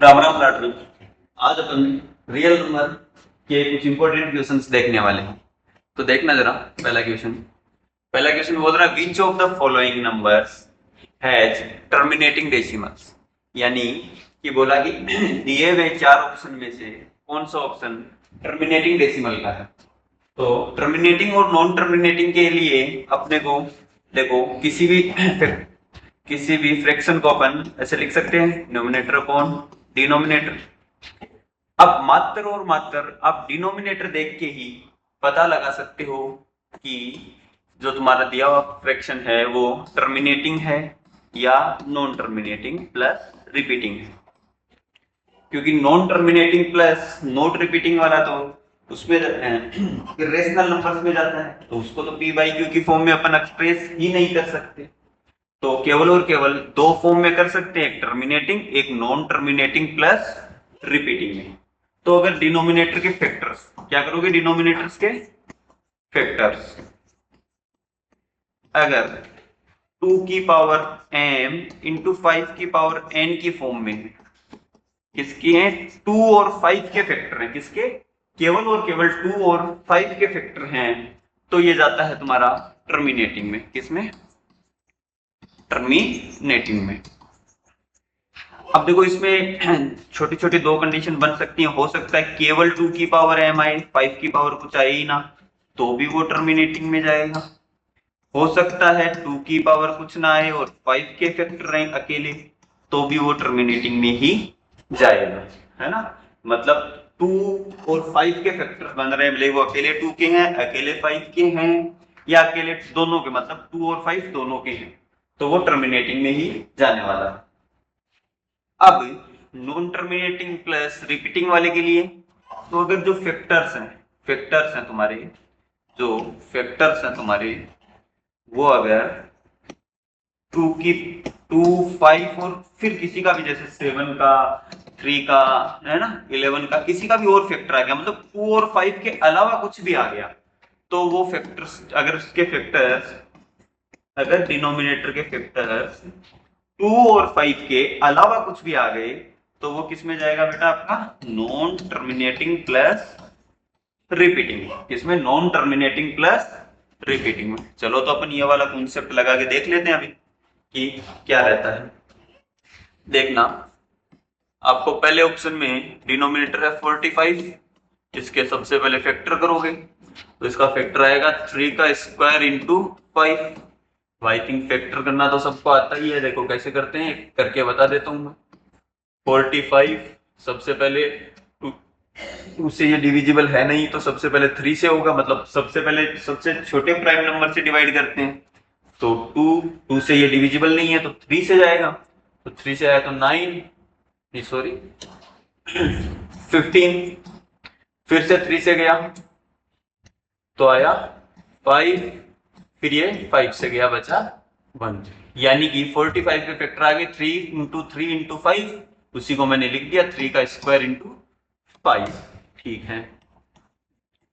राम राम लाडू। आज अपन real number के कुछ इंपॉर्टेंट क्वेश्चंस देखने वाले हैं। तो देखना जरा पहला क्वेश्चन बोल रहा है which of the following numbers has terminating decimals. यानी कि बोला कि दिए हुए चार ऑप्शन में से कौन सा ऑप्शन टर्मिनेटिंग डेसिमल का है। तो टर्मिनेटिंग और नॉन टर्मिनेटिंग के लिए अपने को देखो किसी भी फ्रैक्शन को अपन ऐसे लिख सकते हैं, न्यूमरेटर अपॉन डिनोमिनेटर। अब मात्र और मात्र आप डिनोमिनेटर देख के ही पता लगा सकते हो कि जो तुम्हारा दिया हुआ फ्रैक्शन है वो टर्मिनेटिंग है या नॉन टर्मिनेटिंग प्लस रिपीटिंग है। क्योंकि non terminating plus not repeating वाला तो उसमें रेशनल नंबर्स में जाता है, तो उसको तो पी बाई क्यू की फॉर्म में अपन एक्सप्रेस ही नहीं कर सकते। तो केवल और केवल दो फॉर्म में कर सकते हैं, एक टर्मिनेटिंग एक नॉन टर्मिनेटिंग प्लस रिपीटिंग में। तो अगर डिनोमिनेटर के फैक्टर्स क्या करोगे, डिनोमिनेटर्स के फैक्टर्स अगर 2 की पावर m इंटू 5 की पावर n की फॉर्म में किसकी है, 2 और 5 के फैक्टर हैं, किसके, केवल और केवल 2 और 5 के फैक्टर हैं, तो ये जाता है तुम्हारा टर्मिनेटिंग में। किसमें, टर्मिनेटिंग में। अब देखो इसमें छोटी छोटी दो कंडीशन बन सकती है। हो सकता है केवल 2 की पावर m आए, 5 की पावर कुछ आए ही ना, तो भी वो टर्मिनेटिंग में जाएगा। हो सकता है 2 की पावर कुछ ना आए और 5 के फैक्टर रहे अकेले, तो भी वो टर्मिनेटिंग में ही जाएगा, है ना। मतलब 2 और 5 के फैक्टर बन रहे हैं, भले वो अकेले 2 के हैं अकेले 5 के हैं या अकेले दोनों के, मतलब 2 और 5 दोनों के हैं, तो वो टर्मिनेटिंग में ही जाने वाला है। अब नॉन टर्मिनेटिंग प्लस रिपीटिंग वाले के लिए, तो अगर जो फैक्टर्स हैं तुम्हारे, जो फैक्टर्स हैं तुम्हारे वो अगर 2 की 2 5 और फिर किसी का भी, जैसे 7 का 3 का, है ना, 11 का, किसी का भी और फैक्टर आ गया, मतलब 2 और 5 के अलावा कुछ भी आ गया, तो वो फैक्टर्स अगर उसके फैक्टर्स अगर डिनोमिनेटर के फैक्टर्स 2 और 5 के अलावा कुछ भी आ गए, तो वो किस में जाएगा बेटा, आपका नॉन टर्मिनेटिंग प्लस रिपीटिंग। किसमें, नॉन टर्मिनेटिंग प्लस रिपीटिंग में। चलो तो अपन ये वाला कॉन्सेप्ट लगा के देख लेते हैं अभी कि क्या रहता है। देखना, आपको पहले ऑप्शन में डिनोमिनेटर है 45, इसके सबसे पहले फैक्टर करोगे तो इसका फैक्टर आएगा 3 का square into 5। I think factor करना तो सबको आता ही है, देखो कैसे करते हैं करके बता देता हूं मैं। 45 सबसे पहले 2 से ये डिविजिबल है नहीं, तो सबसे पहले 3 से होगा, मतलब सबसे पहले सबसे छोटे प्राइम नंबर से डिवाइड करते हैं, तो 2 से ये डिविजिबल नहीं है तो 3 से जाएगा, तो 3 से आया तो 9, सॉरी 15, फिर से 3 से गया तो आया 5, फिर ये 5 से गया बचा 1, यानी कि 45 के फैक्टर आ गए 3 इंटू 3 इंटू 5, उसी को मैंने लिख दिया 3 का स्क्वायर इंटू 5। ठीक है,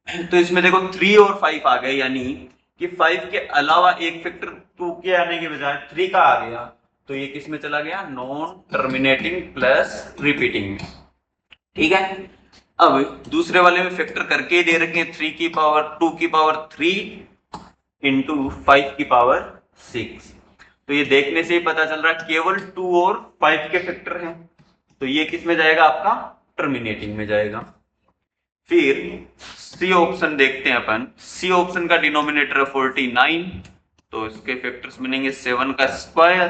तो इसमें देखो 3 और 5 आ गए, यानी कि 5 के अलावा एक फैक्टर 2 के आने के बजाय 3 का आ गया, तो ये किस में चला गया, नॉन टर्मिनेटिंग प्लस रिपीटिंग में। ठीक है, अब दूसरे वाले में फैक्टर करके दे रखे हैं 3 की पावर 2 की पावर 3 इंटू 5 की पावर 6, तो ये देखने से ही पता चल रहा है केवल 2 और 5 के फैक्टर हैं, तो ये किस में जाएगा, आपका टर्मिनेटिंग में जाएगा। फिर सी ऑप्शन देखते हैं अपन, सी ऑप्शन का डिनोमिनेटर है 49, तो इसके फैक्टर्स बनेंगे 7 का स्क्वायर,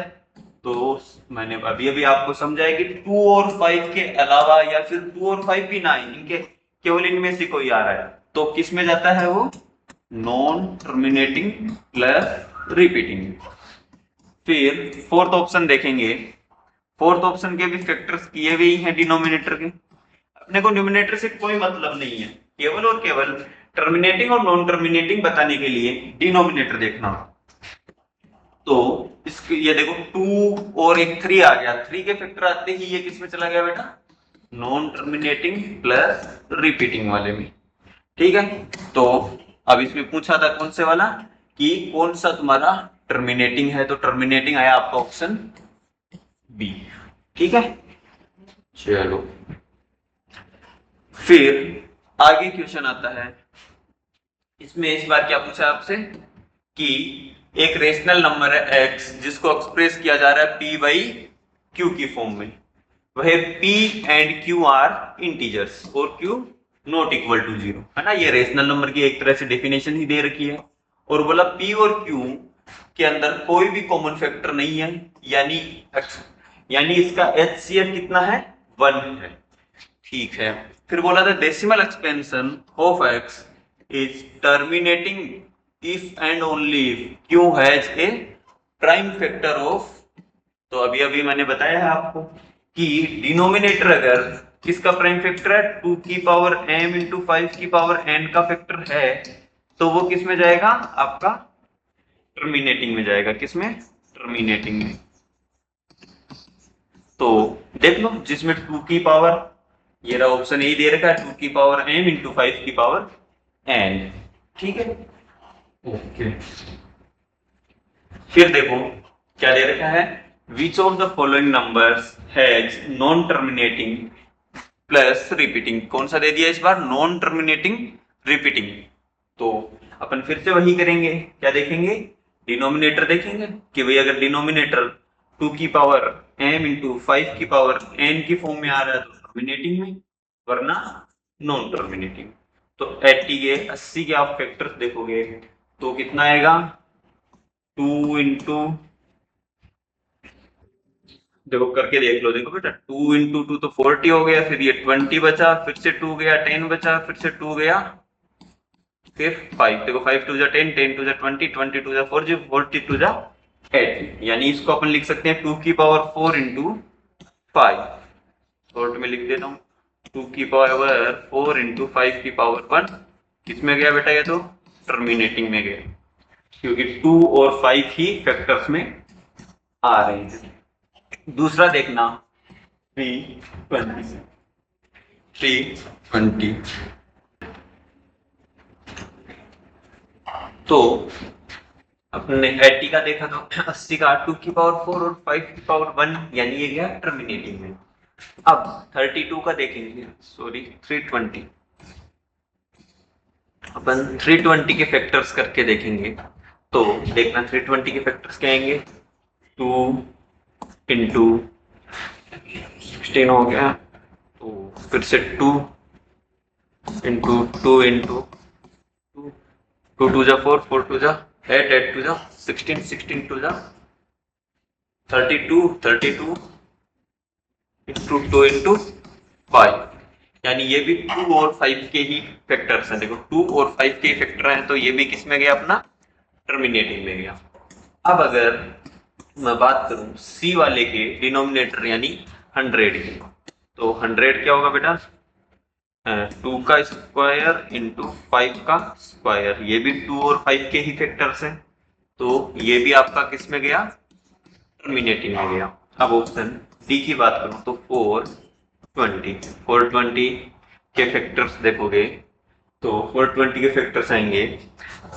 तो मैंने अभी अभी आपको समझाया कि 2 और 5 के अलावा या फिर 2 और 5 भी ना आए, इनके केवल इनमें से कोई आ रहा है, तो किस में जाता है वो, नॉन टर्मिनेटिंग प्लस रिपीटिंग। फिर फोर्थ ऑप्शन देखेंगे, फोर्थ ऑप्शन के भी फैक्टर्स किए हुए ही हैं डिनोमिनेटर के, अपने को न्यूमिनेटर से कोई मतलब नहीं है, केवल और केवल टर्मिनेटिंग और नॉन टर्मिनेटिंग बताने के लिए डिनोमिनेटर देखना। तो इसके ये देखो 2 और एक 3 आ गया, 3 के फैक्टर आते ही ये किस में चला गया बेटा, नॉन टर्मिनेटिंग प्लस रिपीटिंग वाले में। ठीक है, तो अब इसमें पूछा था कौन से वाला कि कौन सा तुम्हारा टर्मिनेटिंग है, तो टर्मिनेटिंग आया आपका ऑप्शन बी। ठीक है, चलो फिर आगे क्वेश्चन आता है। इसमें इस बार क्या पूछा आपसे कि एक रेशनल नंबर है x जिसको एक्सप्रेस किया जा रहा है p बाई q की फॉर्म में। वह p and q are integers और q नॉट इक्वल टू 0 है ना। ये रेशनल नंबर की एक तरह से डेफिनेशन ही दे रखी है और बोला p और q के अंदर कोई भी कॉमन फैक्टर नहीं है, यानी इसका HCF कितना है 1 है। ठीक है। फिर बोला था decimal expansion of x is terminating if and only if q has a prime factor of. तो अभी अभी मैंने बताया है आपको कि डिनोमिनेटर अगर किसका प्राइम फैक्टर है 2 की पावर m इंटू 5 की पावर n का फैक्टर है तो वो किस में जाएगा आपका टर्मिनेटिंग में जाएगा। किसमें टर्मिनेटिंग में। तो देख लो जिसमें 2 की पावर ये रहा ऑप्शन यही दे रखा है 2 की पावर m इंटू 5 की पावर n। ठीक है ओके। फिर देखो क्या दे रखा है which of the following numbers has non terminating plus repeating. कौन सा दे दिया इस बार नॉन टर्मिनेटिंग रिपीटिंग। तो अपन फिर से वही करेंगे क्या देखेंगे डिनोमिनेटर देखेंगे कि भाई अगर डिनोमिनेटर 2 की पावर m इंटू 5 की पावर n की फॉर्म में आ रहा है तो टर्मिनेटिंग में वरना नॉन टर्मिनेटिंग। तो 80 के 80 के आप फैक्टर्स देखोगे तो कितना आएगा 2 इंटू देखो करके देख लो। देखो बेटा 2 इंटू 2 तो 40 हो गया, फिर ये 20 बचा, फिर से 2 गया 10 बचा, फिर से 2 गया, फिर 5। देखो 5 2 जा 10, 10 2 जा 20, 20 2 जा 40, 40 2 जा 80। यानी इसको अपन लिख सकते हैं 2 की पावर 4 इंटू 5। शॉर्ट में लिख देता हूँ 2 की पावर 4 इंटू 5 की पावर 1 किसमें गया बेटा ये तो टर्मिनेटिंग में गया क्योंकि 2 और 5 ही फैक्टर्स में आ रहे हैं। दूसरा देखना 320 320 तो अपने 80 का देखा तो 80 का 2 की पावर 4 और 5 की पावर 1 यानी ये गया टर्मिनेटिंग में। अब 32 का देखेंगे सॉरी 320 अपन 320 के फैक्टर्स करके देखेंगे तो देखना 320 के फैक्टर्स क्या आएंगे 2 इंटू 16 हो गया तो फिर से 2 इंटू 2 इंटू 2 2 जा 4 4 2 जा 8 8 2 जा 16 16 2 जा 32 32 इंटू 2 इंटू 5 यानी ये भी 2 और 5 के ही फैक्टर्स हैं। देखो 2 और 5 के ही फैक्टर हैं तो ये भी किस में गया अपना टर्मिनेटिंग में गया। अब अगर मैं बात करूं सी वाले के डिनोमिनेटर यानी 100 की तो 100 क्या होगा बेटा 2 का स्क्वायर इंटू 5 का स्क्वायर। ये भी 2 और 5 के ही फैक्टर्स हैं तो ये भी आपका किस में गया टर्मिनेटिंग में गया। अब ऑप्शन डी की बात करूं तो 420 के फैक्टर्स देखोगे तो 420 के फैक्टर्स आएंगे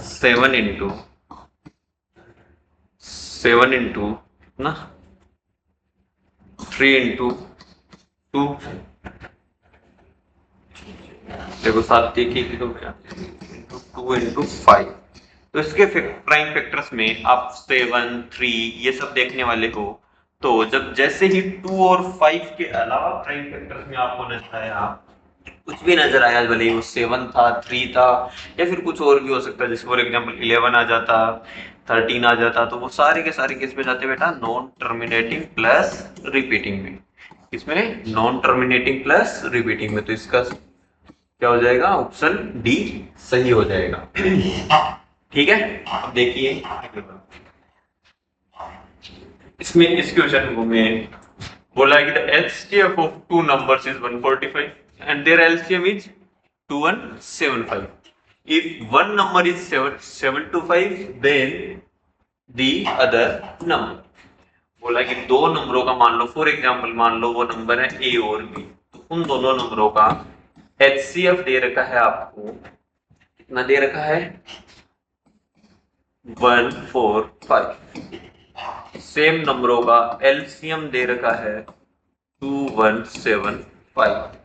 7 इंटू ना 3 इंटू 2 देखो 7 एक तो इंटू 2 इंटू 5 तो इसके प्राइम फैक्टर्स में आप 7 3 ये सब देखने वाले हो तो जब जैसे ही 2 और 5 के अलावा प्राइम फैक्टर्स में आपको नजर आया कुछ भी नजर आया भले ही वो 7 था 3 था या फिर कुछ और भी हो सकता है जैसे फॉर एग्जांपल 11 आ जाता 13 आ जाता तो वो सारे के सारे किस में जाते बेटा नॉन टर्मिनेटिंग प्लस रिपीटिंग में। इसमें नॉन टर्मिनेटिंग प्लस रिपीटिंग में तो इसका क्या हो जाएगा ऑप्शन डी सही हो जाएगा। ठीक है अब देखिए इसमें इस क्वेश्चन को में बोला है कि the HCF of two numbers is 145 and their LCM is 2175. If one number is 725 then the other number। बोला कि दो नंबरों का मान लो फॉर एग्जांपल मान लो वो नंबर है ए और बी तो उन दोनों नंबरों का HCF दे रखा है आपको कितना दे रखा है 145। सेम नंबरों का LCM दे रखा है 2175 2175।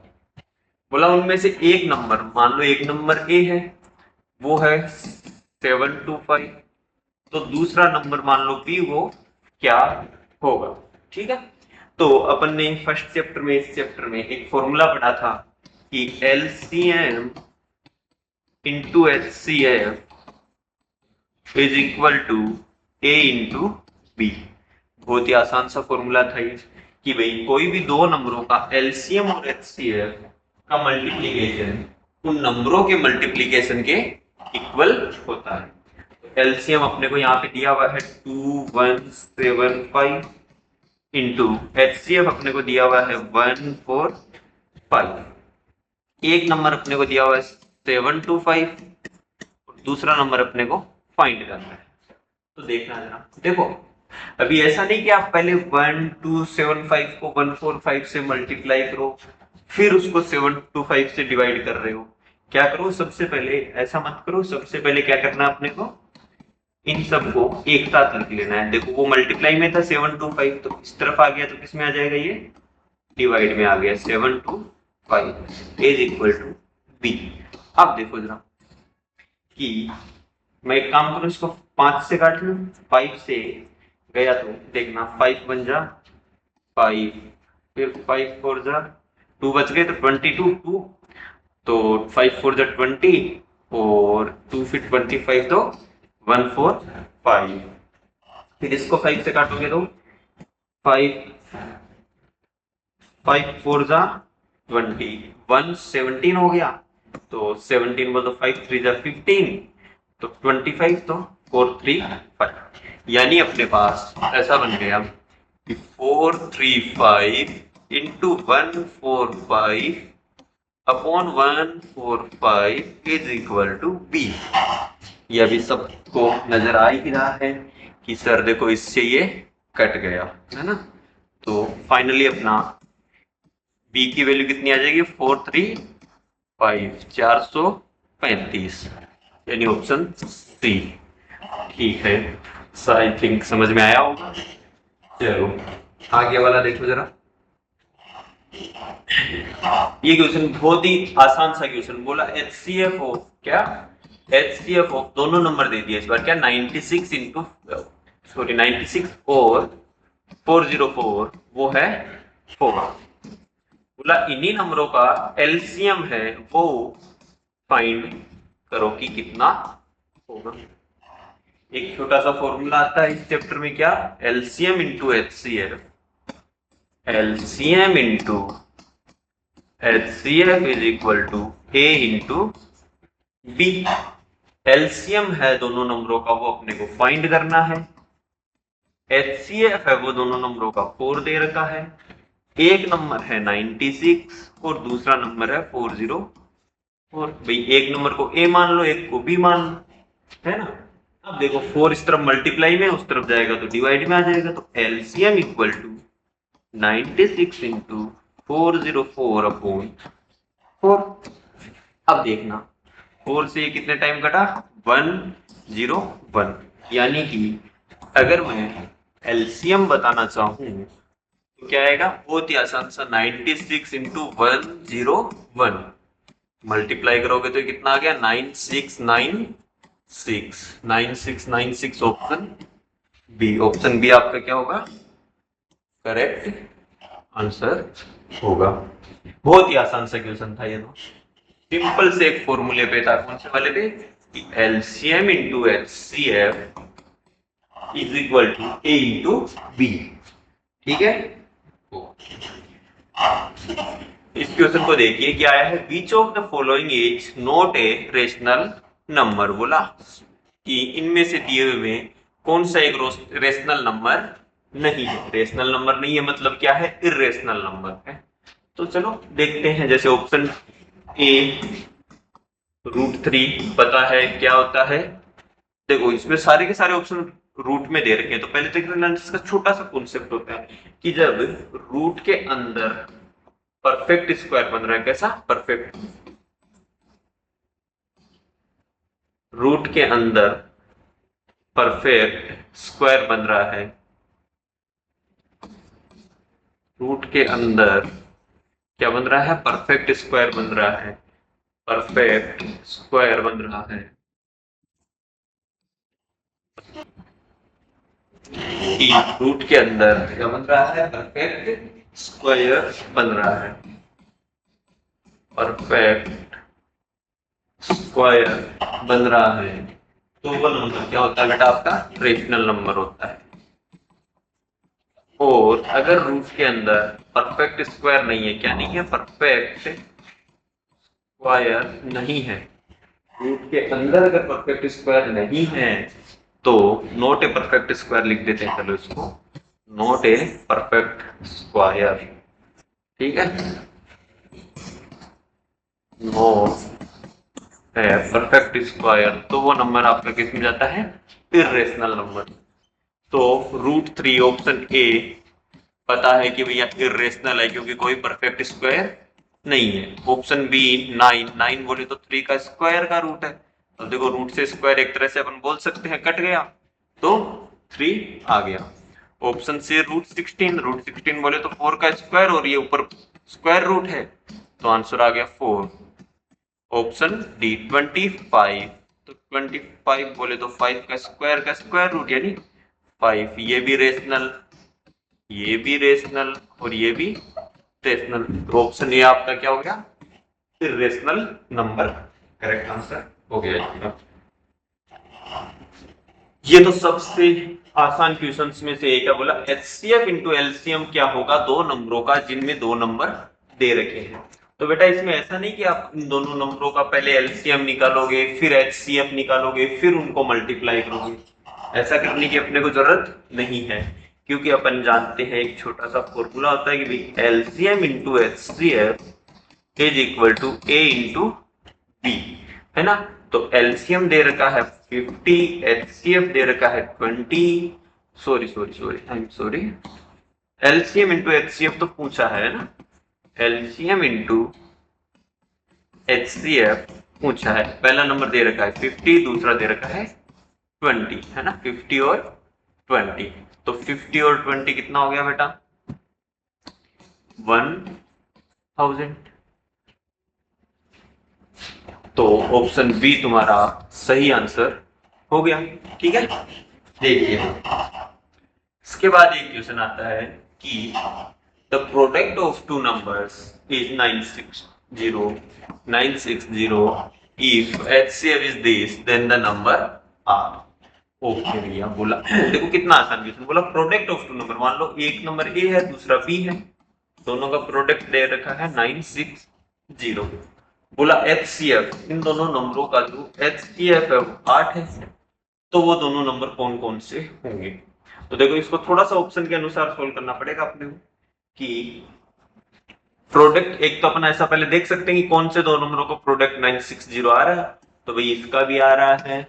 बोला उनमें से एक नंबर, मान लो एक नंबर ए है, वो है 725, तो दूसरा नंबर मान लो बी, वो क्या होगा। ठीक है, तो अपन ने फर्स्ट चैप्टर में, इस चैप्टर में एक फॉर्मूला पढ़ा था कि LCM into HCF is equal to A into B. बहुत ही आसान सा फॉर्मूला था ये, कि भाई कोई भी दो नंबरों का LCM और HCF का मल्टीप्लीकेशन उन नंबरों के मल्टीप्लीकेशन के इक्वल होता है। एलसीएम अपने को यहाँ पे दिया हुआ है 2175 इंटू HCF अपने को दिया हुआ है 145। एक नंबर अपने को दिया हुआ है 725 और दूसरा नंबर अपने को फाइंड करना है। तो देखना जरा, देखो अभी ऐसा नहीं कि आप पहले 1275 को 145 से मल्टीप्लाई करो फिर उसको 725 से डिवाइड कर रहे हो। क्या करो, सबसे पहले ऐसा मत करो, सबसे पहले क्या करना है अपने को, इन सबको एक साथ लिख लेना है। देखो वो मल्टीप्लाई में था 725, तो इस तरफ आ गया तो किस में आ जाएगा, ये डिवाइड में आ गया, 725 इज इक्वल टू बी। अब देखो जरा कि मैं एक काम करूं, इसको 5 से काट लूं, 5 से गया तो देखना 5 बन जा 5, फिर 5 4 जा 2 बच गए तो 22 2, तो 5 4 जा 20 और 2 फिर 25 तो 145। फिर इसको 5 से काटोगे तो 5 4 जा 20, 117 हो गया, तो 17 बोलो 5 3 जा 15, तो 25 तो 435। यानी अपने पास ऐसा बन गया कि 435 into 145 upon 145 is equal to B. ये अभी सबको नजर आ ही रहा है कि सर देखो इससे ये कट गया है ना। तो फाइनली अपना बी की वैल्यू कितनी आ जाएगी, 435 435, यानी ऑप्शन सी। ठीक है, आई थिंक समझ में आया होगा। चलो आगे वाला देखो जरा। ये क्वेश्चन बहुत ही आसान सा क्वेश्चन, बोला HCF ऑफ क्या, HCF ऑफ दोनों नंबर दे दिए इस बार, क्या 96 इंटू सॉरी 96 और 404 वो है 4। बोला इन्हीं नंबरों का LCM है वो फाइंड करो कि कितना होगा। एक छोटा सा फॉर्मूला आता है इस चैप्टर में, क्या, LCM into HCF, LCM into HCF is equal to A into B. LCM है दोनों नंबरों का, वो अपने को फाइंड करना है। HCF है वो दोनों नंबरों का 4 दे रखा है, एक नंबर है 96 और दूसरा नंबर है 404। भाई एक नंबर को A मान लो, एक को B मान लो, है ना। अब देखो 4 इस तरफ मल्टीप्लाई में, उस तरफ जाएगा तो डिवाइड में आ जाएगा, तो LCM equal to 96 into 404 upon 4। अब देखना 4 से कितने टाइम कटा, 101, यानी कि अगर मैं एलसीएम बताना चाहूं तो क्या आएगा, बहुत ही आसान सा 96 इंटू 101 मल्टीप्लाई करोगे तो कितना आ गया, 9696 ऑप्शन बी। ऑप्शन बी आपका क्या होगा, करेक्ट आंसर होगा। बहुत ही आसान सा क्वेश्चन था ये तो, सिंपल से एक फॉर्मूले पे था, कौन से वाले पे, LCM into HCF is equal to A into B. ठीक है, इस क्वेश्चन को देखिए क्या आया है, which of the following is not a rational number. बोला कि इनमें से दिए हुए में कौन सा एक रेशनल नंबर नहीं है। रेशनल नंबर नहीं है मतलब क्या है, इर्रेशनल नंबर है। तो चलो देखते हैं, जैसे ऑप्शन ए √3 पता है क्या होता है। देखो इसमें सारे के सारे ऑप्शन रूट में दे रखे हैं, तो पहले देख लेना, इसका छोटा सा कॉन्सेप्ट होता है कि जब रूट के अंदर परफेक्ट स्क्वायर बन रहा है, कैसा परफेक्ट, रूट के अंदर परफेक्ट स्क्वायर बन रहा है, रूट के अंदर क्या बन रहा है? परफेक्ट स्क्वायर बन रहा है, परफेक्ट स्क्वायर बन रहा है। कि रूट के अंदर क्या बन रहा है? परफेक्ट स्क्वायर बन रहा है, परफेक्ट स्क्वायर बन रहा है। तो वो नंबर क्या होता है बेटा? आपका रेशनल नंबर होता है। और अगर रूट के अंदर परफेक्ट स्क्वायर नहीं है, क्या नहीं है? परफेक्ट स्क्वायर नहीं है, रूट के अंदर अगर परफेक्ट स्क्वायर नहीं है तो नॉट ए परफेक्ट स्क्वायर लिख देते हैं। चलो इसको नॉट ए परफेक्ट स्क्वायर, ठीक है। नॉट ए परफेक्ट स्क्वायर, तो वो नंबर आपका किस में जाता है? Irrational number. तो √3 ऑप्शन ए पता है कि भैया इर्रेशनल है क्योंकि कोई परफेक्ट स्क्वायर नहीं है। ऑप्शन बी 9 बोले तो 3 का स्क्वायर का रूट है। अब देखो रूट से स्क्वायर एक तरह से अपन बोल सकते हैं कट गया तो 3 आ गया। ऑप्शन सी √16 बोले तो 4 का स्क्वायर और ये ऊपर स्क्वायर रूट है तो आंसर आ गया 4। ऑप्शन डी 25, तो 25 बोले तो 5 का स्क्वायर रूट यानी 5, ये भी रेशनल, ये भी रेशनल और ये भी रेशनल। ऑप्शन ए आपका क्या हो गया? इर्रेशनल नंबर करेक्ट आंसर हो गया। ये तो सबसे आसान क्वेश्चंस में से एक है। बोला HCF इंटू एलसीएम क्या होगा दो नंबरों का जिनमें दो नंबर दे रखे हैं। तो बेटा इसमें ऐसा नहीं कि आप इन दोनों नंबरों का पहले एलसीएम निकालोगे फिर HCF निकालोगे फिर उनको मल्टीप्लाई करोगे, ऐसा करने की अपने को जरूरत नहीं है क्योंकि अपन जानते हैं एक छोटा सा फॉर्मूला होता है कि भाई LCM into HCF is equal to A into B, है ना। तो एलसीएम दे रखा है 50, एचसीएफ दे रखा है 20, सॉरी एलसीएम इंटू एचसीएफ तो पूछा है ना, एलसीएम इंटू एचसीएफ पूछा है। पहला नंबर दे रखा है 50, दूसरा दे रखा है 20, है ना, 50 और 20। तो 50 और 20 कितना हो गया बेटा? 1000। तो ऑप्शन बी तुम्हारा सही आंसर हो गया, ठीक है। देखिए इसके बाद एक क्वेश्चन आता है कि the product of two numbers is 960 if HCF is this then the number are. Okay भैया, बोला देखो कितना आसान क्वेश्चन। बोला प्रोडक्ट ऑफ टू नंबर, मान लो एक नंबर ए है दूसरा बी है, दोनों का प्रोडक्ट दे रखा है 960। बोला HCF इन दोनों नंबरों का जो HCF है वो 8 है, तो वो दोनों नंबर कौन कौन से होंगे। तो देखो इसको थोड़ा सा ऑप्शन के अनुसार सोल्व करना पड़ेगा अपने को कि प्रोडक्ट एक तो अपन ऐसा पहले देख सकते हैं कि कौन से दो नंबरों को प्रोडक्ट 960 आ रहा है। तो भाई इसका भी आ रहा है,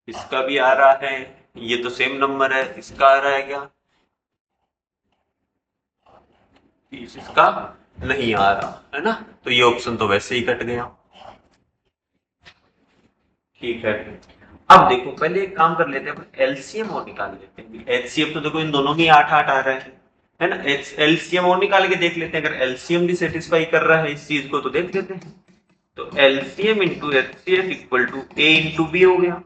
इसका भी आ रहा है, ये तो सेम नंबर है, इसका आ रहा है क्या? इसका नहीं आ रहा है ना, तो ये ऑप्शन तो वैसे ही कट गया, ठीक है। अब देखो पहले एक काम कर लेते हैं, एलसीएम और निकाल लेते हैं। एचसीएफ तो देखो इन दोनों में 8 आ रहा है ना। एलसीएम और निकाल के देख लेते हैं, अगर एलसीएम भी सेटिस्फाई कर रहा है इस चीज को तो देख लेते हैं। तो LCM into HCF equal to A into B हो गया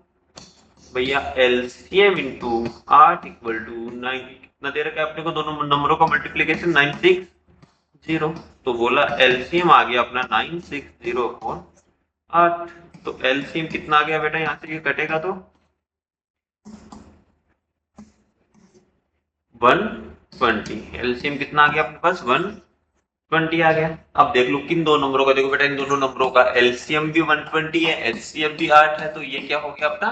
भैया। एलसीएम इंटू 8 इक्वल टू 9, कितना दे रखा है अपने को? दोनों नंबरों का मल्टीप्लीकेशन 960, तो बोला एलसीएम आ गया अपना 960 अपॉन 8। तो एलसीएम कितना आ गया बेटा? यहाँ से ये कटेगा तो 120। एलसीएम कितना आ गया अपने पास? 120 आ गया। अब देख लो किन दो नंबरों का, देखो बेटा इन दोनों नंबरों का एलसीएम भी 120 है, एचसीएफ भी 8 है, तो ये क्या हो गया अपना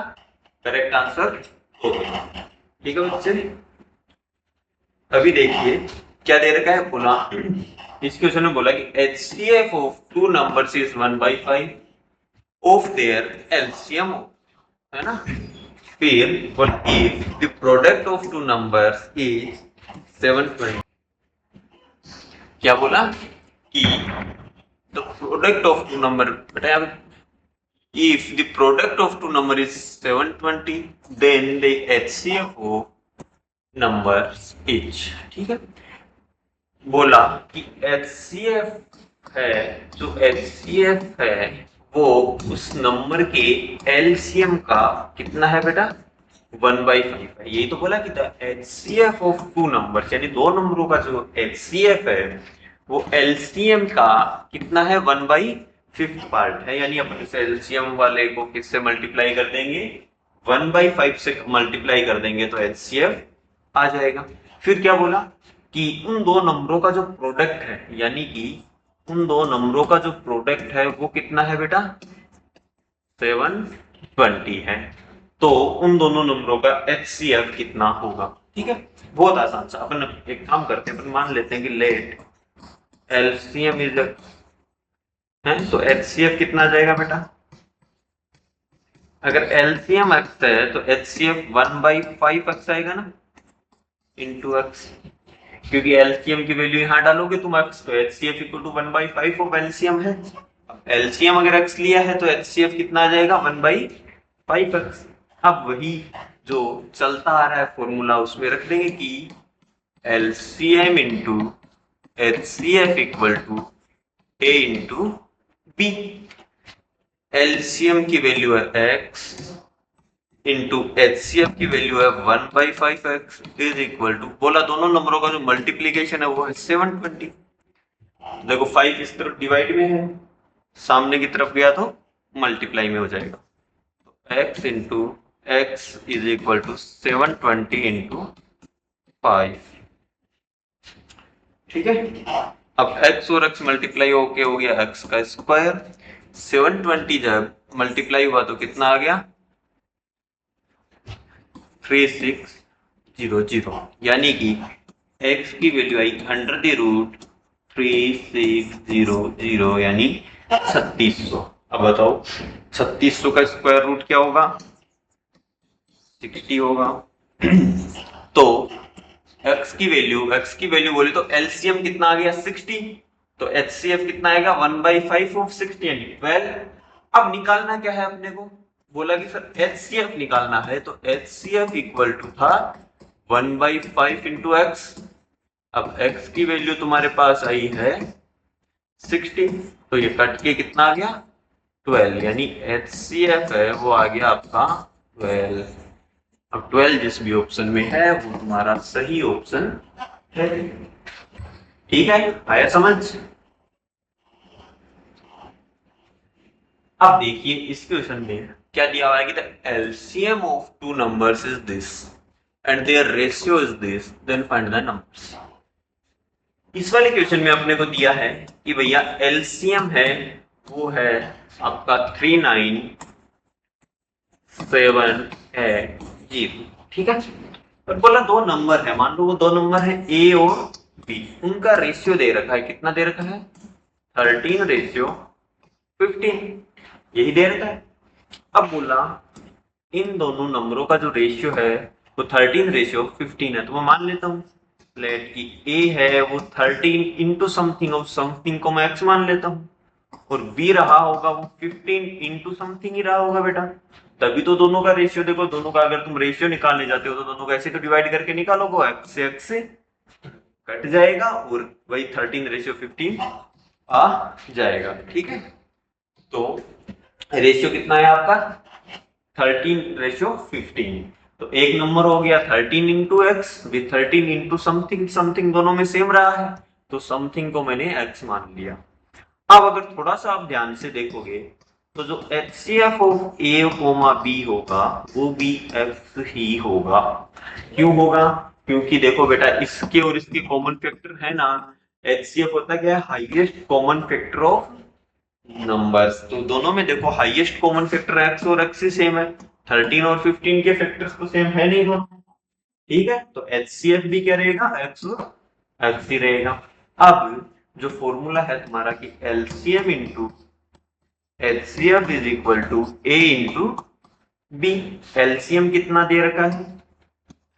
करेक्ट आंसर हो गया, ठीक है बच्चे। अभी देखिए क्या दे रखा है, बोला इस क्वेश्चन में बोला कि HCF of two numbers is 1/5 of their LCM, है ना। फिर if the product of two numbers is 720, क्या बोला कि the product of two number, बेटा यहाँ if the product of two number is 720 then the HCF of numbers is, ठीक है। बोला कि HCF है, जो HCF है वो उस नंबर के LCM का कितना है बेटा 1/5 है। यही तो बोला कि the HCF of two number, यानी दो नंबरों का जो HCF है वो LCM का कितना है 1/5 पार्ट है। यानी अपन इस LCM वाले को किससे मल्टीप्लाई कर देंगे 1/5 से मल्टीप्लाई कर देंगे तो HCF आ जाएगा। फिर क्या बोला कि उन दो नंबरों का जो प्रोडक्ट है, यानी कि उन दो नंबरों का जो प्रोडक्ट है वो कितना है बेटा 720 है। तो उन दोनों नंबरों का HCF कितना होगा। ठीक है, बहुत आसान सा। अपन एक काम करते हैं, अपन मान लेते हैं कि लेट LCM इज है, तो HCF कितना आ जाएगा बेटा, अगर LCM x है तो HCF 1/5 x आएगा ना, इंटू एक्स, क्योंकि एलसीएम की वैल्यू यहां डालोगे तुम x, तो HCF equal to 1/5 of LCM है। LCM अगर x लिया है तो HCF कितना आ जाएगा 1/5x। अब वही जो चलता आ रहा है फॉर्मूला उसमें रख देंगे कि LCM into HCF equal to A into B। LCM की वैल्यू है x इंटू HCF की वैल्यू है 1/5x इज इक्वल टू, बोला दोनों नंबरों का जो मल्टीप्लीकेशन है वो है 720। देखो 5 इस तरफ डिवाइड में है, सामने की तरफ गया तो मल्टीप्लाई में हो जाएगा। तो x into X is equal to 720 into 5। ठीक है, अब x और x मल्टीप्लाई होके हो गया x का स्क्वायर। 720 जब मल्टीप्लाई हुआ तो कितना आ गया 3600, यानी कि x की वैल्यू आई अंडर द रूट 3600 यानी 3600। अब बताओ 3600 का स्क्वायर रूट क्या होगा 60 होगा। तो x की वैल्यू बोली तो LCM कितना आ गया 60, तो HCF कितना आएगा 1/5 ऑफ 60 यानी 12। अब निकालना क्या है अपने को, बोला कि सर HCF निकालना है, तो HCF इक्वल टू था 1/5 इंटू एक्स। अब x की वैल्यू तुम्हारे पास आई है 60, तो ये कट के कितना आ गया 12, यानी HCF है वो आ गया आपका 12। अब 12 जिस भी ऑप्शन में है वो तुम्हारा सही ऑप्शन है। ठीक है, आया समझ। अब देखिए इस क्वेश्चन में क्या दिया हुआ है कि the LCM of two numbers is this and their ratio is this, then find the numbers. इस वाले क्वेश्चन में अपने को दिया है कि भैया एलसीएम है वो है आपका 39780। ठीक है, और बोला दो नंबर है, मान लो वो दो नंबर है ए और बी, उनका रेशियो दे रखा है, कितना दे रखा है 13:15, यही दे रखा है। अब बोला इन दोनों नंबरों का जो रेशियो है वो 13:15 है, तो मैं मान लेता हूँ लेट की ए है वो 13 इंटू समथिंग, और समथिंग को मैं एक्स मान लेता हूँ, और बी रहा होगा वो 15 इंटू समथिंग ही रहा होगा बेटा। तभी तो दोनों का रेशियो, देखो दोनों का अगर तुम रेशियो निकालने जाते हो तो दोनों को ऐसे तो डिवाइड करके निकालोगे, एक्स से कट जाएगा और वही 13:15 आ जाएगा। ठीक है, तो रेशियो कितना है आपका 13:15, तो एक नंबर हो गया 13 इंटू एक्स, भी 13 इंटू समथिंग, समथिंग दोनों में सेम रहा है तो समथिंग को मैंने एक्स मान लिया। अब अगर थोड़ा सा आप ध्यान से देखोगे तो जो HCF of A comma B होगा वो भी एक्स ही होगा। क्यों होगा, क्योंकि देखो बेटा इसके और इसके कॉमन फैक्टर है ना, HCF होता क्या है highest common factor of numbers, तो दोनों में देखो हाईएस्ट कॉमन फैक्टर एक्स और एक्स ही सेम है, 13 और 15 के फैक्टर्स तो सेम है नहीं दोनों। ठीक है, तो HCF भी क्या रहेगा एक्स और एक्स ही रहेगा। अब जो फॉर्मूला है तुम्हारा कि LCM into HCF is equal to A into B, LCM कितना दे रखा है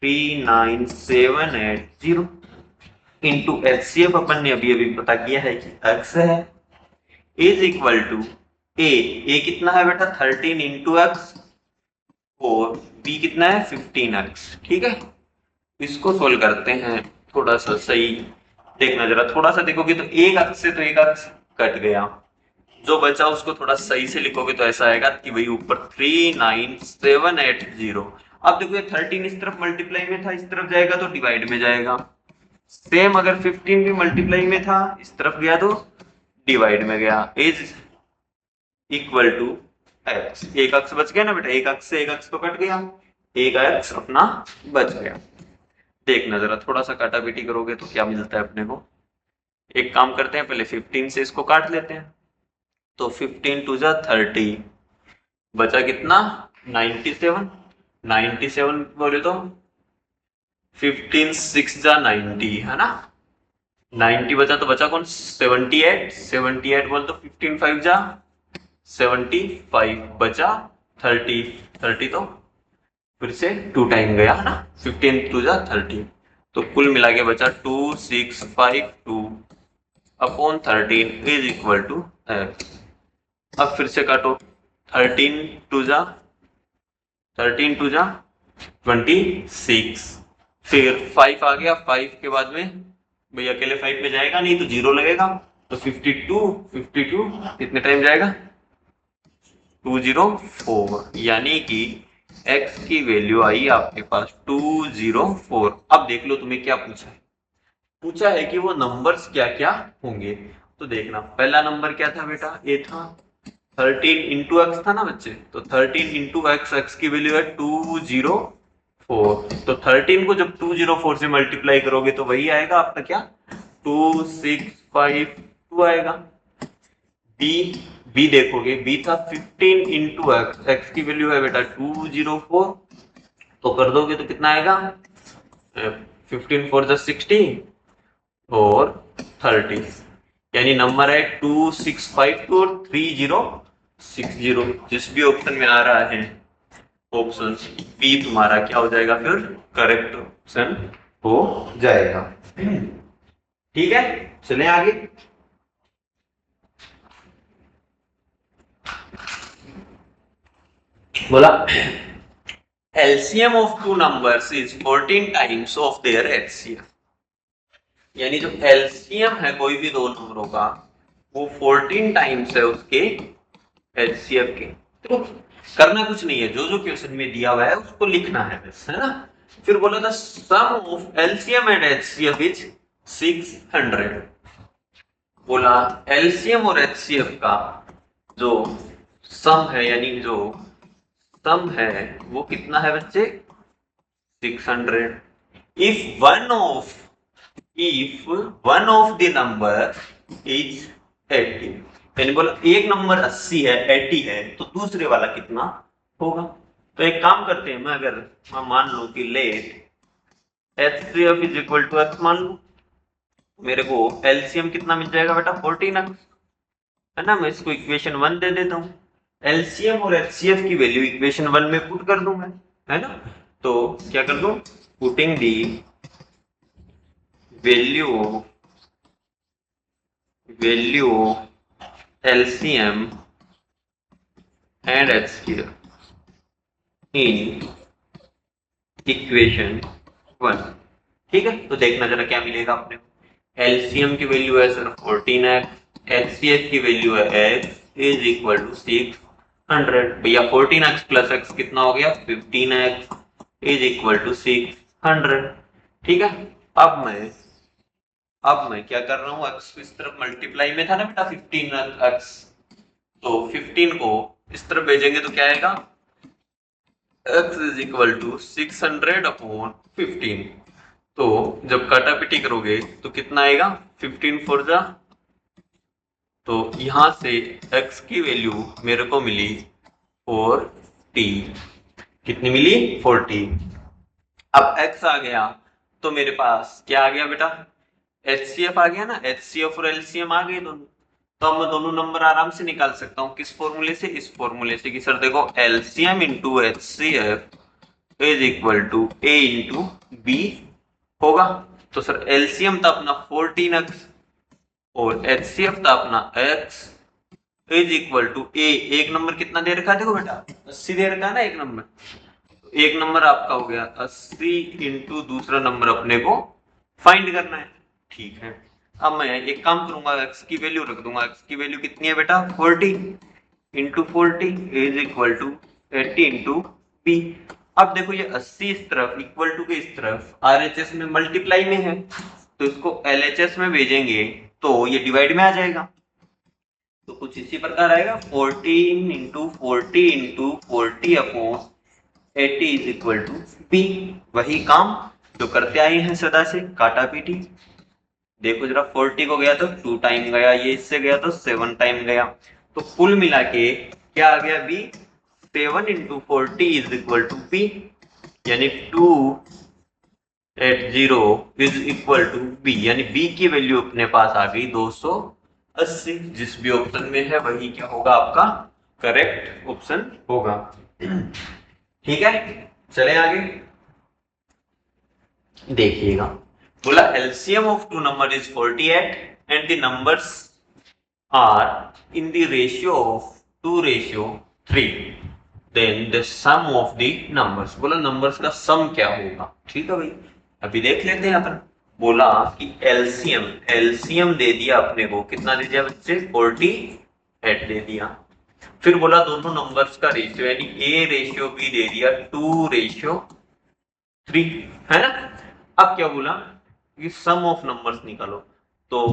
39780 इंटू HCF अपन ने अभी अभी पता किया है कि x है, इज इक्वल टू ए कितना है बेटा 13 इंटू एक्स, और बी कितना है 15x। ठीक है, इसको सोल्व करते हैं थोड़ा सा सही देखना जरा, थोड़ा सा देखोगे तो एक अक्ष से तो एक अक्ष कट गया, जो बचा उसको थोड़ा सही से लिखोगे तो ऐसा आएगा कि भाई ऊपर 39780। अब देखो ये 13 इस तरफ मल्टीप्लाई में था, इस तरफ जाएगा तो डिवाइड में जाएगा। सेम अगर 15 भी मल्टीप्लाई में था, इस तरफ गया तो डिवाइड में गया। इज इक्वल टू एक्स, एक अक्ष बच गया ना बेटा, एक अक्ष से एक अक्ष तो कट गया, एक अक्ष अपना बच गया। देखना जरा, थोड़ा सा काटा पीटी करोगे तो क्या मिलता है अपने को। एक काम करते हैं, पहले 15 से इसको काट लेते हैं, तो 15 टू जा 30, बचा कितना 97, 97 बोले तो 15 6 जा 90 है ना, 90 बचा तो बचा कौन 78, 78 बोल तो 15 5 जा 75, बचा 30, 30 तो फिर से 2 टाइम गया है ना, 15 टू जा 30, तो कुल मिला के बचा 2652 upon 13 is equal to X. अब फिर से काटो, 13 टू जा 26, फिर 5 आ गया, 5 के बाद में भाई अकेले 5 पे जाएगा नहीं तो 0 लगेगा, तो 52 कितने टाइम जाएगा 204, यानी कि x की वैल्यू आई आपके पास 204। अब देख लो तुम्हें क्या पूछा है, पूछा है कि वो नंबर्स क्या क्या होंगे। तो देखना, पहला नंबर क्या था बेटा, ए था, 13 इंटू एक्स था ना बच्चे, तो 13 इंटू एक्स, एक्स की वैल्यू है 204, तो 13 को जब 204 से मल्टीप्लाई करोगे तो वही आएगा आपका क्या 2652 आएगा। बी, बी देखोगे, बी था 15 इंटू एक्स, एक्स की वैल्यू है बेटा 204, तो कर दोगे तो कितना आएगा 15 4 60 और 30, यानी नंबर है 2652 और 3060। जिस भी ऑप्शन में आ रहा है ऑप्शन बी तुम्हारा क्या हो जाएगा, फिर करेक्ट ऑप्शन हो जाएगा। ठीक है, चलें आगे। बोला LCM of two numbers is 14 times of their HCF, यानी जो LCM है कोई भी दो नंबरों का वो 14 टाइम्स है उसके HCF के। तो करना कुछ नहीं है, जो जो क्वेश्चन में दिया हुआ है उसको लिखना है बस, है ना। फिर बोला था sum of LCM and HCF is 600। बोला LCM और HCF का जो सम है, यानी जो सम है वो कितना है बच्चे 600। if one of the number is 80, यानी बोला एक नंबर 80 है, 80 है, तो दूसरे वाला कितना होगा। तो एक काम करते हैं, मैं मान लू कि let HCF is equal to X मान लू, मेरे को LCM कितना मिल जाएगा बेटा 14x, है ना। मैं इसको इक्वेशन 1 दे देता हूँ, LCM और HCF की वैल्यू इक्वेशन 1 में पुट कर दूं मैं, है ना। तो क्या कर दूं, putting the value LCM and HCF in equation 1। ठीक है, तो देखना जरा क्या मिलेगा अपने को। LCM की वैल्यू है सर 14x, HCF की वैल्यू है x इज इक्वल टू 600। भैया 14x प्लस x कितना हो गया 15x इज इक्वल टू 600। ठीक है, अब मैं क्या कर रहा हूँ, x इस तरफ मल्टीप्लाई में था ना बेटा 15x, तो 15 को इस तरफ भेजेंगे तो क्या आएगा x is equal to 600 upon 15। तो जब काटापीटी करोगे तो कितना आएगा 15 4 जा, तो यहां से x की वैल्यू मेरे को मिली 40, कितनी मिली 40। अब x आ गया तो मेरे पास क्या आ गया बेटा HCF आ गया ना, HCF और LCM आ गए दोनों, तो अब मैं दोनों नंबर आराम से निकाल सकता हूँ किस फॉर्मूले से, इस फॉर्मूले से कि सर देखो LCM into HCF is equal to A into B होगा। तो सर LCM था अपना 14x और HCF था अपना x is equal to A, एक नंबर कितना दे रखा है देखो बेटा 80 दे रखा है ना एक नंबर, तो एक नंबर आपका हो गया 80 इंटू दूसरा नंबर अपने को फाइंड करना है। ठीक है, अब मैं एक काम करूंगा, x की वैल्यू रख दूंगा। x की वैल्यू कितनी है बेटा 40 into 40 is equal to 80 into B. अब देखो ये 80 इस तरफ इक्वल टू के इस तरफ RHS में मल्टीप्लाई में है, तो इसको LHS में भेजेंगे तो ये डिवाइड में आ जाएगा। तो कुछ इसी प्रकार आएगा 14 into 40 into 40 upon 80 is equal to B. वही काम जो करते आए हैं सदा से, काटा पीटी। देखो जरा 40 को गया तो 2 टाइम गया, ये इससे गया तो 7 टाइम गया, तो कुल मिला के क्या आ गया B. 7 into 40 is equal to B, यानी 280 इज इक्वल टू बी, यानी बी की वैल्यू अपने पास आ गई 280। जिस भी ऑप्शन में है वही क्या होगा आपका करेक्ट ऑप्शन होगा। ठीक है, चले आगे देखिएगा। बोला LCM of two number is 48 and the numbers are in the ratio of 2:3, then the sum of the numbers. बोला नंबर्स का सम क्या होगा। ठीक है भाई, अभी देख लेते हैं अपन। बोला कि LCM दे दिया अपने को, कितना दे दिया बच्चे 48 दे दिया। फिर बोला दोनों नंबर्स का रेशियो, यानी A:B दे दिया 2:3, है ना। अब क्या बोला कि सम ऑफ नंबर्स निकालो। तो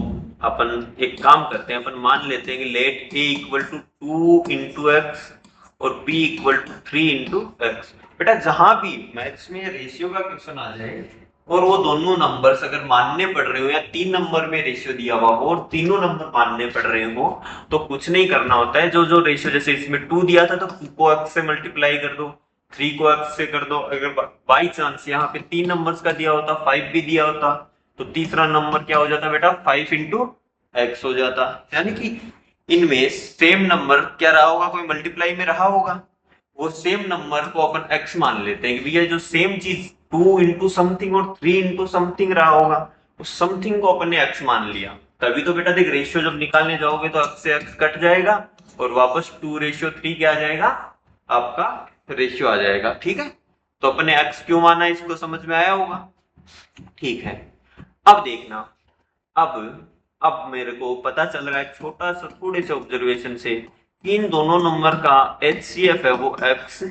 अपन एक काम करते हैं, अपन मान लेते हैं कि let A equal to 2 into X और B equal to 3 into X. बेटा जहां भी मैथ्स में रेशियो का क्वेश्चन आ जाए और वो दोनों नंबर्स अगर मानने पड़ रहे हो या 3 नंबर में रेशियो दिया हुआ हो और तीनों नंबर मानने पड़ रहे हो, तो कुछ नहीं करना होता है। जो जो रेशियो, जैसे इसमें 2 दिया था तो 2 को एक्स से मल्टीप्लाई कर दो, 3 को एक्स से कर दो। अगर बाई चांस यहाँ पे 3 नंबर्स का दिया होता, 5 भी दिया होता, तो तीसरा नंबर क्या हो जाता बेटा 5 इंटू एक्स हो जाता। यानी कि इनमें सेम नंबर क्या रहा होगा, कोई मल्टीप्लाई में रहा होगा, वो सेम नंबर को अपन x मान लेते हैं कि भैया जो सेम चीज 2 इंटू समथिंग और 3 इंटू समथिंग रहा होगा, उस समथिंग को अपन ने x मान लिया। तभी तो बेटा देख रेशियो जब निकालने जाओगे तो x से x कट जाएगा और वापस 2:3 क्या आ जाएगा आपका रेशियो आ जाएगा। ठीक है, तो अपने x क्यों माना इसको समझ में आया होगा। ठीक है, अब देखना। अब मेरे को पता चल रहा है छोटा सा थोड़े से ऑब्जर्वेशन से कि इन दोनों नंबर का HCF है वो x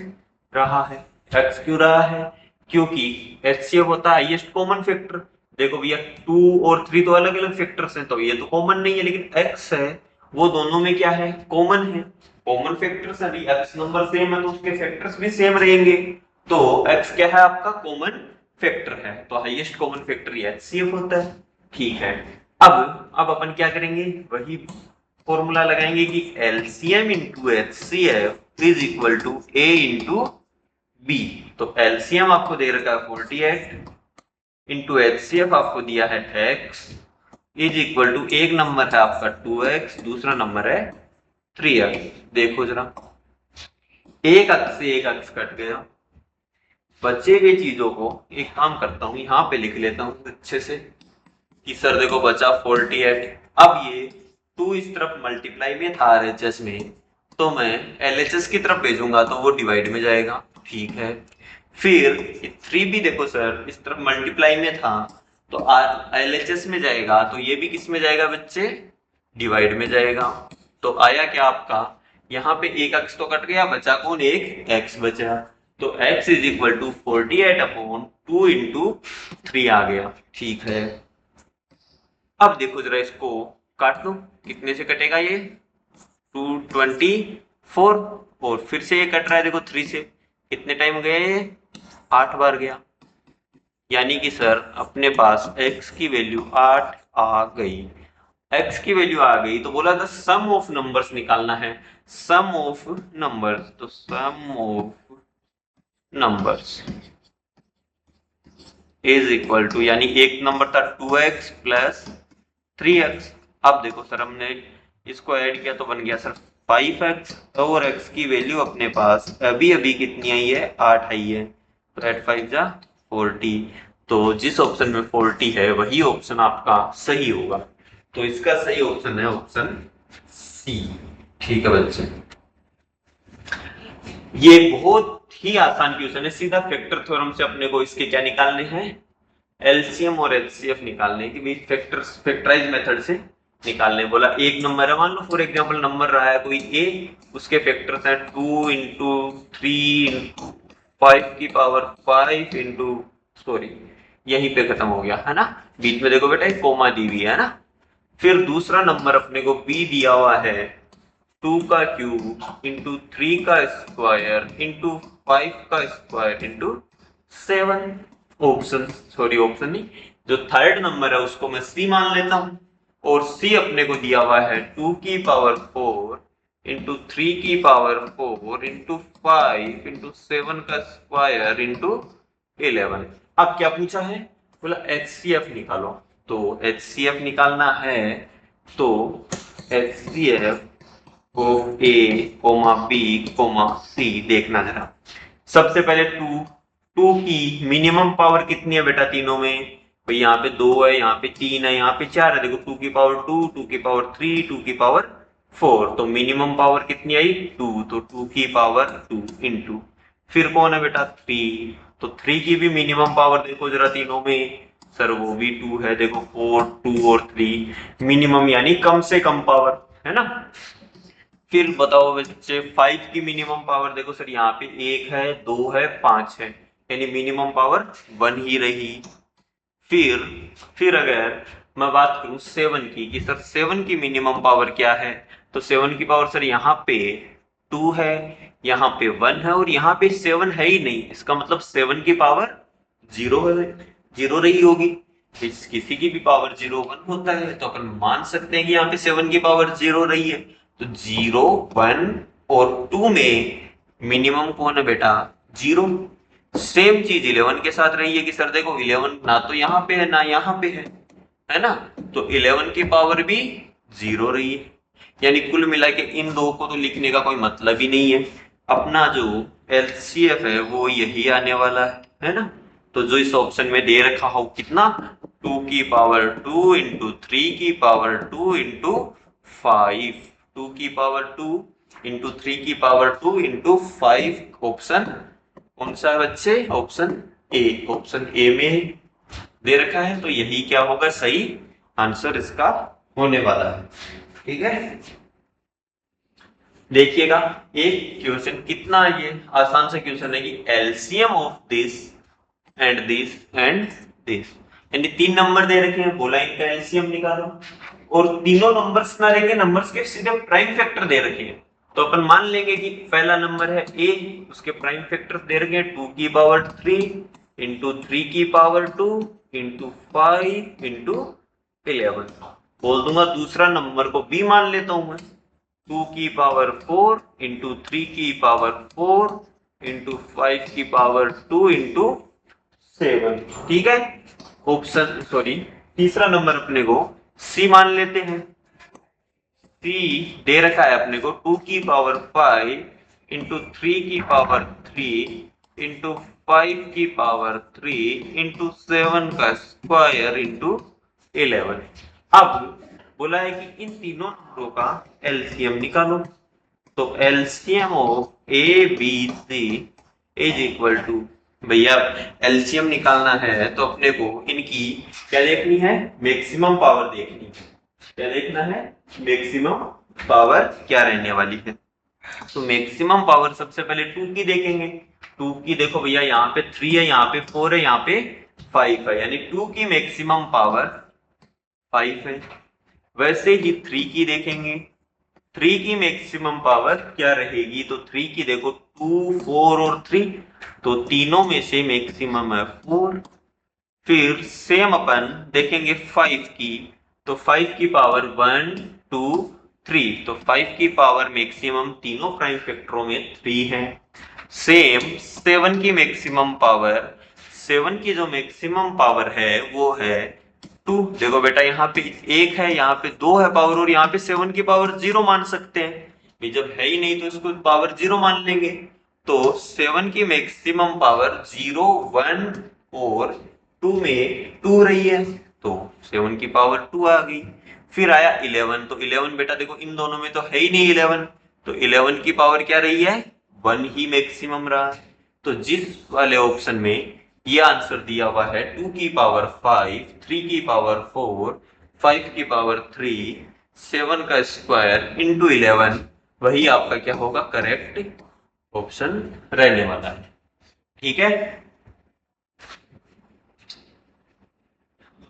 रहा है। x क्यों रहा है, क्योंकि HCF होता है हाईएस्ट कॉमन फैक्टर। देखो भैया 2 और 3 तो अलग अलग फैक्टर्स हैं, तो ये तो कॉमन नहीं है, लेकिन x है वो दोनों में क्या है कॉमन है। कॉमन फैक्टर्स यदि x नंबर सेम है तो उसके फैक्टर्स भी सेम रहेंगे, तो x क्या है आपका कॉमन फैक्टर है, तो हाईएस्ट कॉमन फैक्टर ये HCF होता है। ठीक है, अब अपन क्या करेंगे, वही फॉर्मूला लगाएंगे कि LCM into HCF is equal to A into B. तो LCM आपको दे रखा है 48 इंटू HCF आपको दिया है x इज इक्वल टू एक नंबर है आपका 2x, दूसरा नंबर है 3x। देखो जरा एक अक्ष से एक अक्ष कट गया, बचे हुए चीजों को एक काम करता हूं यहाँ पे लिख लेता हूँ अच्छे से कि सर देखो बचा 48। अब ये 2 इस तरफ मल्टीप्लाई में था RHS में, तो मैं LHS की तरफ भेजूंगा तो वो डिवाइड में जाएगा। ठीक है, फिर 3 भी देखो सर इस तरफ मल्टीप्लाई में था तो LHS में जाएगा, तो ये भी किस में जाएगा बच्चे डिवाइड में जाएगा। तो आया क्या आपका यहाँ पे एक अक्ष तो कट गया, बचा कौन एक x बचा, तो x is equal to 48 upon 2 into 3 आ गया। ठीक है, अब देखो जरा इसको काट लो, कितने से कटेगा ये 224 और फिर से ये कट रहा है देखो 3 से, कितने टाइम गया ये 8 बार गया। यानी कि सर अपने पास x की वैल्यू 8 आ गई। x की वैल्यू आ गई तो बोला था सम ऑफ नंबर्स निकालना है, सम ऑफ नंबर्स, तो some of numbers is equal to, यानी एक नंबर था 2x प्लस 3x। अब देखो सर हमने इसको ऐड किया तो बन गया सर 5x और x की वैल्यू अपने पास अभी अभी कितनी आई है 8 आई है, तो 8 5 जा 40। तो जिस ऑप्शन में 40 है वही ऑप्शन आपका सही होगा, तो इसका सही ऑप्शन है ऑप्शन सी। ठीक है बच्चे, ये बहुत ही आसान क्वेश्चन है, सीधा फैक्टर थ्योरम से अपने को इसके क्या निकालने हैं एलसीएम और एचसीएफ निकालने की भी फैक्टराइज मेथड से निकालने बोला। एक नंबर है, मान लो फॉर एग्जांपल नंबर रहा है कोई ए, उसके फैक्टर्स हैं 2 इंटू 3 इंटू 5 की पावर 5 इंटू, सॉरी यहीं पे खत्म हो गया है ना, बीच में देखो बेटा एक कोमा दी हुई है ना। फिर दूसरा नंबर अपने को बी दिया हुआ है 2 का क्यूब इंटू 3 का स्क्वायर इंटू 5 का square into 7। Option, sorry option नहीं, जो थर्ड नंबर है उसको मैं सी मान लेता हूं, और सी अपने को दिया हुआ है 2 की पावर 4 इंटू 3 की पावर 4 इंटू 5 इंटू 7 का स्क्वायर इंटू 11। अब क्या पूछा है, बोला एचसीएफ निकालो। तो एचसीएफ निकालना है तो HCF of A comma B comma C देखना जरा। सबसे पहले टू की मिनिमम पावर कितनी है बेटा तीनों में, भाई यहाँ पे 2 है, यहाँ पे 3 है, यहाँ पे 4 है, देखो 2 की पावर 2, 2 की पावर 3, 2 की पावर 4, तो मिनिमम पावर कितनी आई 2, तो 2 की पावर 2 इंटू, फिर कौन है बेटा 3, तो 3 की भी मिनिमम पावर देखो जरा तीनों में, सर वो भी 2 है, देखो 4, 2 और 3 मिनिमम यानी कम से कम पावर है ना। फिर बताओ बच्चे 5 की मिनिमम पावर देखो सर, यहाँ पे 1 है, 2 है, 5 है, यानी मिनिमम पावर 1 ही रही। फिर अगर मैं बात करूं 7 की कि सर 7 की मिनिमम पावर क्या है, तो 7 की पावर सर यहाँ पे 2 है, यहाँ पे 1 है, और यहाँ पे 7 है ही नहीं, इसका मतलब 7 की पावर 0 है, 0 रही होगी। किसी की भी पावर 0 1 होता है, तो अपन मान सकते हैं कि यहाँ पे 7 की पावर 0 रही है। तो 0 1 और 2 में मिनिमम कौन है बेटा 0। सेम चीज 11 के साथ रही है कि सर देखो 11 ना तो यहाँ पे है ना यहाँ पे है ना, तो 11 की पावर भी 0 रही है, यानी कुल मिला के इन दो को तो लिखने का कोई मतलब ही नहीं है। अपना जो एलसीएफ है वो यही आने वाला है ना। तो जो इस ऑप्शन में दे रखा हो कितना 2 की पावर 2 इंटू 3 की पावर 2 इंटू 5, 2 की पावर 2 इंटू 3 की पावर 2 इंटू 5, ऑप्शन कौन सा है बच्चे, ऑप्शन ए, ऑप्शन ए में दे रखा है, तो यही क्या होगा सही आंसर इसका होने वाला है। ठीक है, देखिएगा एक क्वेश्चन कितना ये आसान सा क्वेश्चन है कि LCM of this and this and this, यानी 3 नंबर दे रखे हैं, बोला इनका एलसीएम निकालो, और तीनों नंबर्स ना लेके नंबर्स के सीधे प्राइम फैक्टर दे रखे हैं। तो अपन मान लेंगे कि पहला नंबर है ए, उसके प्राइम फैक्टर दे रखे हैं 2 की पावर 3 इंटू 3 की पावर 2 इंटू 5 इंटू 11। बोल दूंगा दूसरा नंबर को बी मान लेता हूं मैं, 2 की पावर 4 इंटू 3 की पावर 4 इंटू 5 की पावर 2 इंटू 7। ठीक है, ऑप्शन सॉरी तीसरा नंबर अपने को सी मान लेते हैं। सी दे रखा है अपने को 2 की पावर 5 इंटू 3 की पावर 3 इंटू 5 की पावर 3 इंटू 7 का स्क्वायर इंटू 11। अब बोला है कि इन तीनों नंबरों का एलसीएम निकालो। तो LCM of A B C is equal to, भैया एलसीएम निकालना है तो अपने को इनकी क्या देखनी है, मैक्सिमम पावर देखनी है। क्या देखना है, मैक्सिमम पावर क्या रहने वाली है। तो मैक्सिमम पावर सबसे पहले 2 की देखेंगे। 2 की देखो भैया यहाँ पे 3 है, यहाँ पे 4 है, यहाँ पे 5 है, यानी 2 की मैक्सिमम पावर 5 है। वैसे ही 3 की देखेंगे, 3 की मैक्सिमम पावर क्या रहेगी, तो 3 की देखो 2 4 और 3, तो तीनों में से मैक्सिमम है 4। फिर सेम अपन देखेंगे 5 की, तो 5 की पावर 1 2 3, तो 5 की पावर मैक्सिमम तीनों प्राइम फैक्टरों में 3 है। सेम 7 की मैक्सिमम पावर, 7 की जो मैक्सिमम पावर है वो है 2। देखो बेटा यहाँ पे 1 है, यहाँ पे 2 है पावर, और यहाँ पे 7 की पावर 0 मान सकते हैं, जब है ही नहीं तो इसको पावर 0 मान लेंगे। तो 7 की मैक्सिमम पावर 0 1 और 2 में 2 रही है, तो 7 की पावर 2 आ गई। फिर आया 11, तो 11 बेटा देखो इन दोनों में तो है ही नहीं 11, तो 11 की पावर क्या रही है 1 ही मैक्सिमम रहा। तो जिस वाले ऑप्शन में ये आंसर दिया हुआ है 2 की पावर 5, 3 की पावर 4, 5 की पावर 3, 7 का स्क्वायर इंटू 11, वही आपका क्या होगा, करेक्ट ऑप्शन रहने वाला है। ठीक है,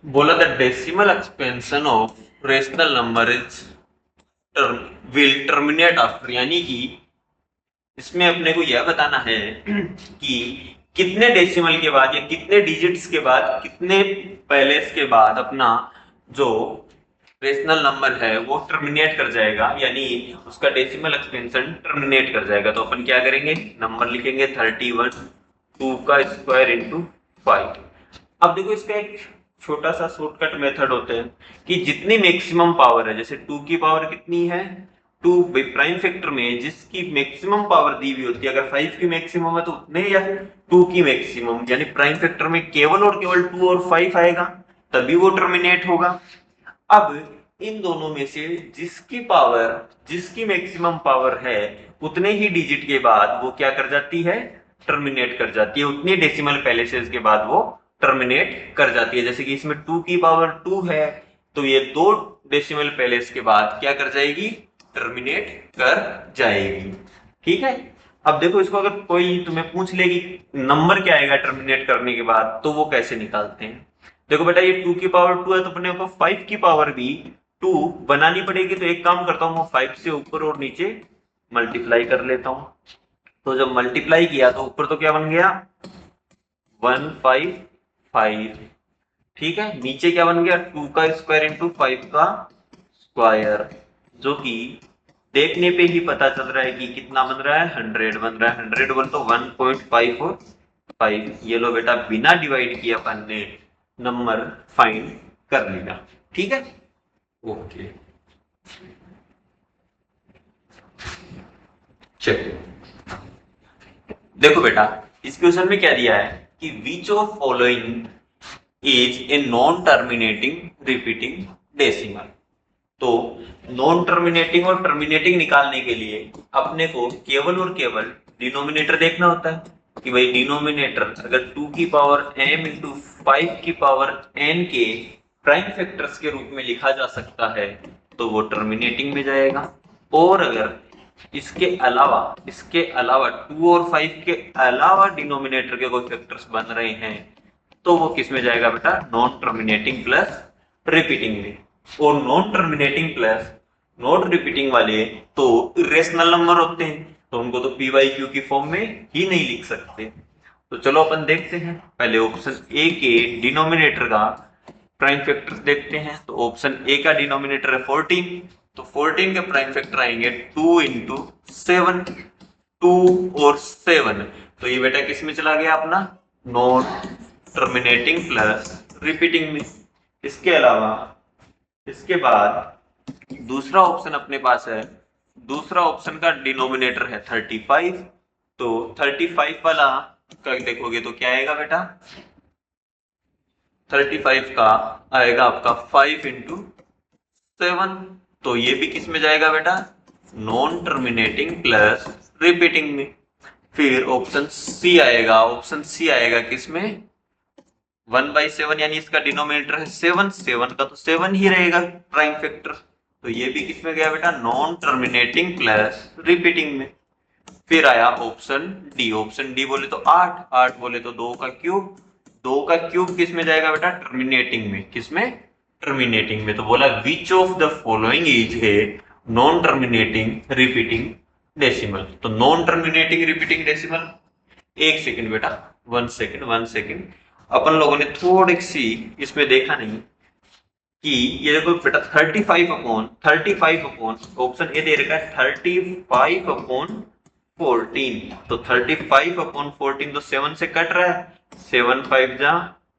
बोला the decimal expansion of rational number is will terminate after, यानी कि इसमें अपने को यह बताना है कि कितने डेसिमल के बाद या कितने डिजिट्स के बाद, कितने पैलेस के बाद अपना जो रेशनल नंबर है वो टर्मिनेट कर जाएगा, यानी उसका डेसिमल एक्सपेंशन टर्मिनेट कर जाएगा। तो अपन क्या करेंगे, नंबर लिखेंगे 31, 2 का स्क्वायर इंटू 5। अब देखो इसका एक छोटा सा शॉर्टकट मेथड होता है कि जितनी मैक्सिमम पावर है, जैसे 2 की पावर कितनी है 2, प्राइम फैक्टर में जिसकी मैक्सिमम पावर दी हुई होती है, अगर 5 की मैक्सिमम है तो उतने, या 2 की मैक्सिमम, यानी प्राइम फैक्टर में केवल और केवल 2 और 5 आएगा तभी वो टर्मिनेट होगा। अब इन दोनों में से जिसकी पावर, जिसकी मैक्सिमम पावर है उतने ही डिजिट के बाद वो क्या कर जाती है, टर्मिनेट कर जाती है, उतनी डेसिमल पैलेसेस के बाद वो टर्मिनेट कर जाती है। जैसे कि इसमें 2 की पावर 2 है तो ये 2 डेसिमल पैलेस के बाद क्या कर जाएगी, टर्मिनेट कर जाएगी। ठीक है, अब देखो इसको अगर कोई तुम्हें पूछ लेगी नंबर क्या आएगा टर्मिनेट करने के बाद, तो वो कैसे निकालते हैं। देखो बेटा, ये 2 की पावर 2 है तो अपने को 5 की पावर भी 2 बनानी पड़ेगी। तो एक काम करता हूँ, 5 से ऊपर और नीचे मल्टीप्लाई कर लेता हूँ। तो जब मल्टीप्लाई किया तो ऊपर तो क्या बन गया, 155। ठीक है, नीचे क्या बन गया, 2 का स्क्वायर इंटू 5 का स्क्वायर, जो कि देखने पे ही पता चल रहा है कि कितना बन रहा है, 100 बन रहा है। 100 बोल तो 1.5 और 5, ये लो बेटा बिना डिवाइड किए अपन ने नंबर फाइंड कर लिया। ठीक है, ओके, चलो देखो बेटा, इस क्वेश्चन में क्या दिया है कि which of following is a non terminating repeating decimal. तो नॉन टर्मिनेटिंग और टर्मिनेटिंग निकालने के लिए अपने को केवल और केवल डिनोमिनेटर देखना होता है कि भाई डिनोमिनेटर अगर 2 की पावर m इंटू 5 की पावर n के प्राइम फैक्टर्स के रूप में लिखा जा सकता है तो वो टर्मिनेटिंग में जाएगा। और अगर इसके अलावा 2 और 5 के अलावा डिनोमिनेटर के कोई फैक्टर्स बन रहे हैं तो वो किस में जाएगा बेटा, नॉन टर्मिनेटिंग प्लस रिपीटिंग में। और non terminating plus non repeating वाले तो इरेशनल नंबर होते हैं, तो उनको तो पी वाई क्यू की फॉर्म में ही नहीं लिख सकते। तो चलो अपन देखते हैं, पहले ऑप्शन ए के डिनोमिनेटर का प्राइम फैक्टर देखते हैं। तो ऑप्शन ए का डिनोमिनेटर है 14, तो 14 के प्राइम फैक्टर आएंगे 2 इंटू 7, 2 और 7, तो ये बेटा किस में चला गया अपना, नॉन टर्मिनेटिंग प्लस रिपीटिंग में। इसके अलावा इसके बाद दूसरा ऑप्शन अपने पास है, दूसरा ऑप्शन का डिनोमिनेटर है 35, तो 35 वाला का देखोगे तो क्या आएगा बेटा, 35 का आएगा आपका 5 इंटू 7, तो ये भी किस में जाएगा बेटा, नॉन टर्मिनेटिंग प्लस रिपीटिंग में। फिर ऑप्शन सी आएगा, ऑप्शन सी आएगा किसमें, 1/7, यानी इसका डिनोमिनेटर है 7, 7 का तो 7 ही रहेगा प्राइम फैक्टर, तो ये भी किसमें गया बेटा, नॉन टर्मिनेटिंग प्लस रिपीटिंग में। फिर आया ऑप्शन डी, ऑप्शन डी बोले तो 8, 8 बोले तो 2 का क्यूब, 2 का क्यूब किस में जाएगा बेटा, टर्मिनेटिंग में। किसमें, टर्मिनेटिंग में। तो बोला विच of the following is a non terminating repeating decimal. तो नॉन टर्मिनेटिंग रिपीटिंग डेसिमल, एक सेकंड बेटा, 1 सेकंड, अपन लोगों ने थोड़ी सी इसमें देखा नहीं कि ये देखो बेटा 35 अपॉन ऑप्शन ए दे रखा है 35/14, तो 35/14 तो 7 से कट रहा है, 7 5 जा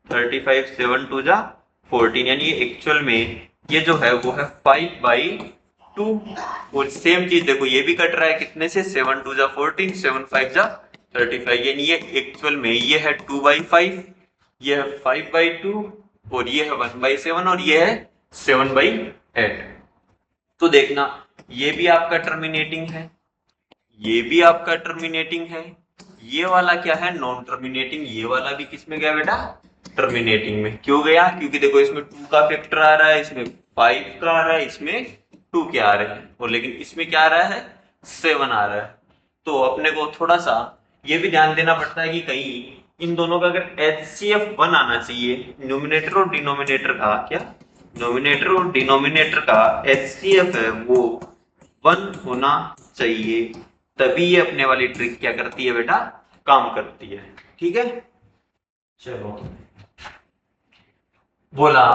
35, 7 2 जा 14, यानी ये एक्चुअल में ये जो है वो है 5/2। और सेम चीज देखो ये भी कट रहा है कितने से, 7 2 जा 14, 7 5 जा 35, यानी ये एक्चुअल में ये है 2/5, ये है 5/2, और ये है 1/7, और ये है 7/8। तो देखना ये भी आपका टर्मिनेटिंग है, ये भी आपका टर्मिनेटिंग है, ये वाला क्या है, नॉन टर्मिनेटिंग, ये वाला भी किस में गया बेटा, टर्मिनेटिंग में। क्यों गया, क्योंकि देखो इसमें 2 का फैक्टर आ रहा है, इसमें 5 का आ रहा है, इसमें 2 के आ रहे हैं, और लेकिन इसमें क्या आ रहा है, 7 आ रहा है। तो अपने को थोड़ा सा ये भी ध्यान देना पड़ता है कि कहीं इन दोनों का अगर HCF 1 आना चाहिए, न्यूमिनेटर और डिनोमिनेटर का, क्या नोमिनेटर और डिनोमिनेटर का HCF है वो 1 होना चाहिए, तभी ये अपने वाली ट्रिक क्या करती है बेटा, काम करती है। ठीक है, चलो बोला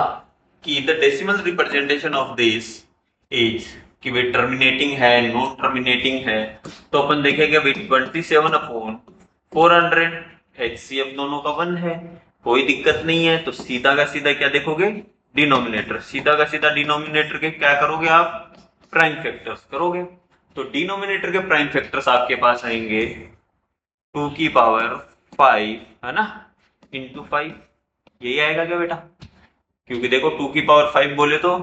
कि the decimal representation of this is, कि भाई टर्मिनेटिंग है नॉन टर्मिनेटिंग है, तो अपन देखेंगे भाई 27/400, HCF दोनों का 1 है, कोई दिक्कत नहीं है। तो सीधा का सीधा क्या देखोगे, डिनोमिनेटर, सीधा का सीधा डिनोमिनेटर के क्या करोगे आप, प्राइम फैक्टर्स करोगे। तो डिनोमिनेटर के प्राइम फैक्टर्स आपके पास आएंगे 2 की पावर 5 है ना, इंटू 5, यही आएगा क्या बेटा, क्योंकि देखो 2 की पावर 5 बोले तो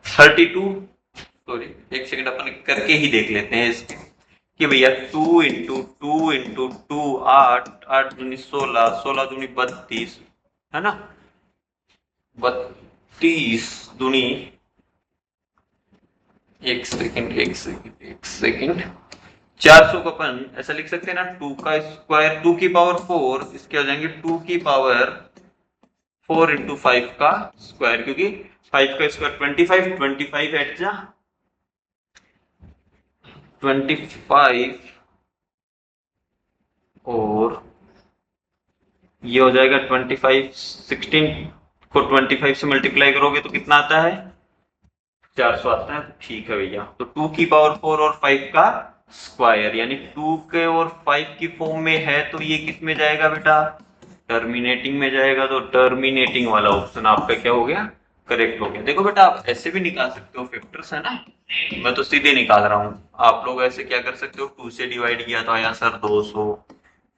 32, सॉरी एक सेकंड अपन करके ही देख लेते हैं इसके, कि भैया 2 इंटू 2 इंटू 2 8, 8 दूनी 16, 16 दूनी 32 है ना, 32 दूनी, एक सेकंड 400 को अपन ऐसा लिख सकते हैं ना, 2 का स्क्वायर 2 की पावर 4, इसके आ जाएंगे 2 की पावर 4 इंटू 5 का स्क्वायर, क्योंकि 5 का स्क्वायर 25, 25 एट जा 25, और ये हो जाएगा 25, 16 को 25 से मल्टीप्लाई करोगे तो कितना आता है, 400 आता है। ठीक है भैया, तो 2 की पावर 4 और 5 का स्क्वायर यानी 2 के और 5 की फॉर्म में है, तो ये किस में जाएगा बेटा, टर्मिनेटिंग में जाएगा। तो टर्मिनेटिंग वाला ऑप्शन आपका क्या हो गया, करेक्ट हो गया। देखो बेटा आप ऐसे भी निकाल सकते हो फैक्टर्स है ना, मैं तो सीधे निकाल रहा हूँ, आप लोग ऐसे क्या कर सकते हो, 2 से डिवाइड किया तो आया सर 200,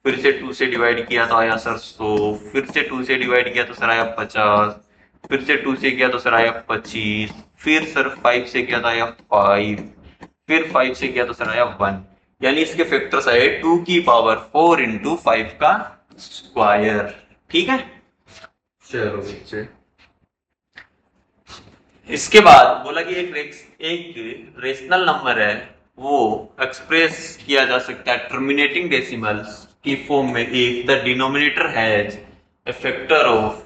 फिर से 2 से डिवाइड किया तो आया सर 100, फिर से 2 से डिवाइड किया तो सर आया 50, फिर से 2 से किया तो सर आया 25, फिर सर 5 से किया तो आया 5, फिर 5 से किया तो सर आया 1, यानी इसके फैक्टर्स आए 2 की पावर 4 इंटू 5 का स्क्वायर। ठीक है, चलो बच्चे, इसके बाद बोला कि एक रेशनल नंबर है वो एक्सप्रेस किया जा सकता है टर्मिनेटिंग डेसिमल्स की फॉर्म में if the denominator has a factor of,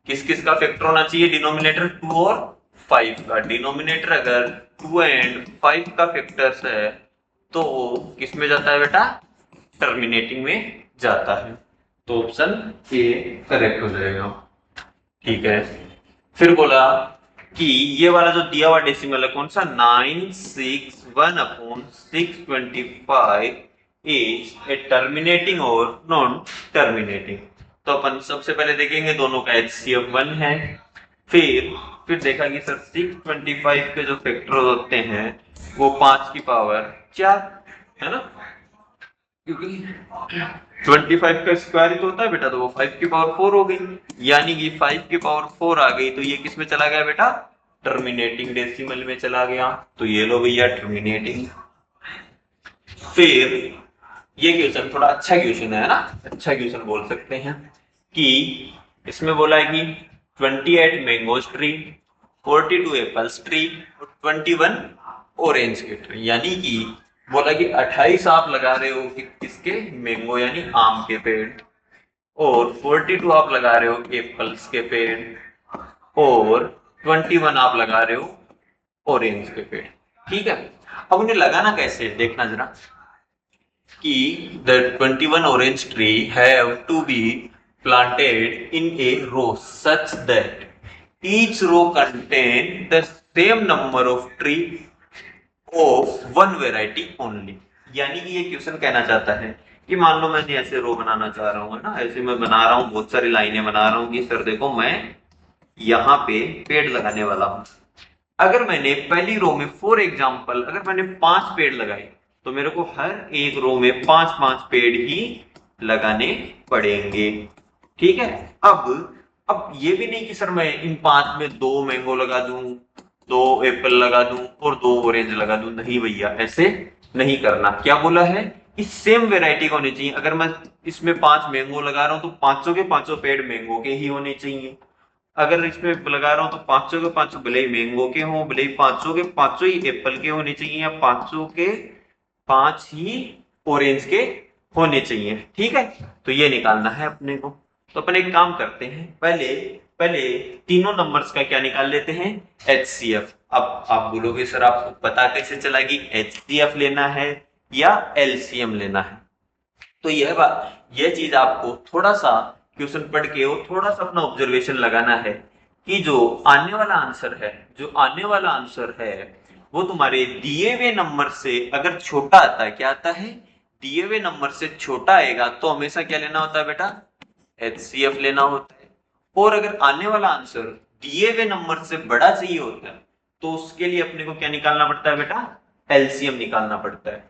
किस किस का फैक्टर होना चाहिए, डिनोमिनेटर 2 और 5 का, डिनोमिनेटर अगर 2 एंड 5 का फैक्टर्स है तो किस में जाता है बेटा, टर्मिनेटिंग में जाता है। तो ऑप्शन ए करेक्ट हो जाएगा। ठीक है, फिर बोला कि ये वाला जो दिया हुआ डेसिमल है कौन सा, 961/625 इज ए टर्मिनेटिंग और नॉन टर्मिनेटिंग। तो अपन सबसे पहले देखेंगे दोनों का HCF 1 है, फिर देखा कि सर 625 के जो फैक्टर होते हैं वो 5 की पावर 4 है ना, क्योंकि 25 का स्क्वायर ही तो होता है बेटा, तो वो 5 की पावर 4 हो गई, यानी कि 5 की पावर 4 आ गई, तो ये किस में चला गया बेटा, टर्मिनेटिंग डेसिमल में चला गया। तो ये लो भैया टर्मिनेटिंग। फिर ये क्वेश्चन थोड़ा अच्छा क्वेश्चन है ना, अच्छा क्वेश्चन बोल सकते हैं, कि इसमें बोला है कि 28 मैंगोस ट्री, 42 एप्पल्स ट्री और 21 ऑरेंज के ट्री, यानी कि बोला कि 28 आप लगा रहे हो कि किसके, मैंगो यानी आम के पेड़, और 42 आप लगा रहे हो एप्पल्स के पेड़, और 21 आप लगा रहे हो ऑरेंज के पेड़। ठीक है, अब उन्हें लगाना कैसे देखना जरा, कि the 21 orange tree have to be planted in a row such that each row contain the same number of tree of one variety only। यानी कि ये क्वेश्चन कहना चाहता है कि मान लो मैंने ऐसे रो बनाना चाह रहा हूँ ना, ऐसे मैं बना रहा हूँ, बहुत सारी लाइनें बना रहा हूँ कि सर देखो मैं यहाँ पे पेड़ लगाने वाला हूँ, अगर मैंने पहली रो में फॉर एग्जाम्पल अगर मैंने 5 पेड़ लगाए तो मेरे को हर एक रो में 5-5 पेड़ ही लगाने पड़ेंगे। ठीक है, अब ये भी नहीं कि सर मैं इन 5 में 2 मैंगो लगा दूं, 2 एप्पल लगा दूं और 2 ऑरेंज लगा दूं, नहीं भैया ऐसे नहीं करना। क्या बोला है कि सेम वेराइटी का होनी चाहिए। अगर मैं इसमें 5 मैंगो लगा रहा हूं तो पांचों के पांचों पेड़ मैंगो के ही होने चाहिए। अगर इसमें लगा रहा हूं तो पांचों के पांचों भले ही मैंगो के हों, भले ही पांचों के पांचों ही एप्पल के होने चाहिए, या पांचों के पांच ही ऑरेंज के होने चाहिए। ठीक है, तो ये निकालना है अपने को। तो अपन एक काम करते हैं, पहले पहले तीनों नंबर्स का क्या निकाल लेते हैं, HCF। अब आप बोलोगे सर आपको पता कैसे चला कि HCF लेना है या LCM लेना है। तो यह चीज आपको थोड़ा सा क्वेश्चन पढ़ के और थोड़ा सा अपना ऑब्जर्वेशन लगाना है कि जो आने वाला आंसर है, जो आने वाला आंसर है वो तुम्हारे दिए हुए नंबर से अगर छोटा आता है, क्या आता है, दिए हुए नंबर से छोटा आएगा तो हमेशा क्या लेना होता है बेटा, HCF लेना होता है। और अगर आने वाला आंसर दिए हुए नंबर से बड़ा चाहिए होता है तो उसके लिए अपने को क्या निकालना पड़ता है बेटा, LCM निकालना पड़ता है।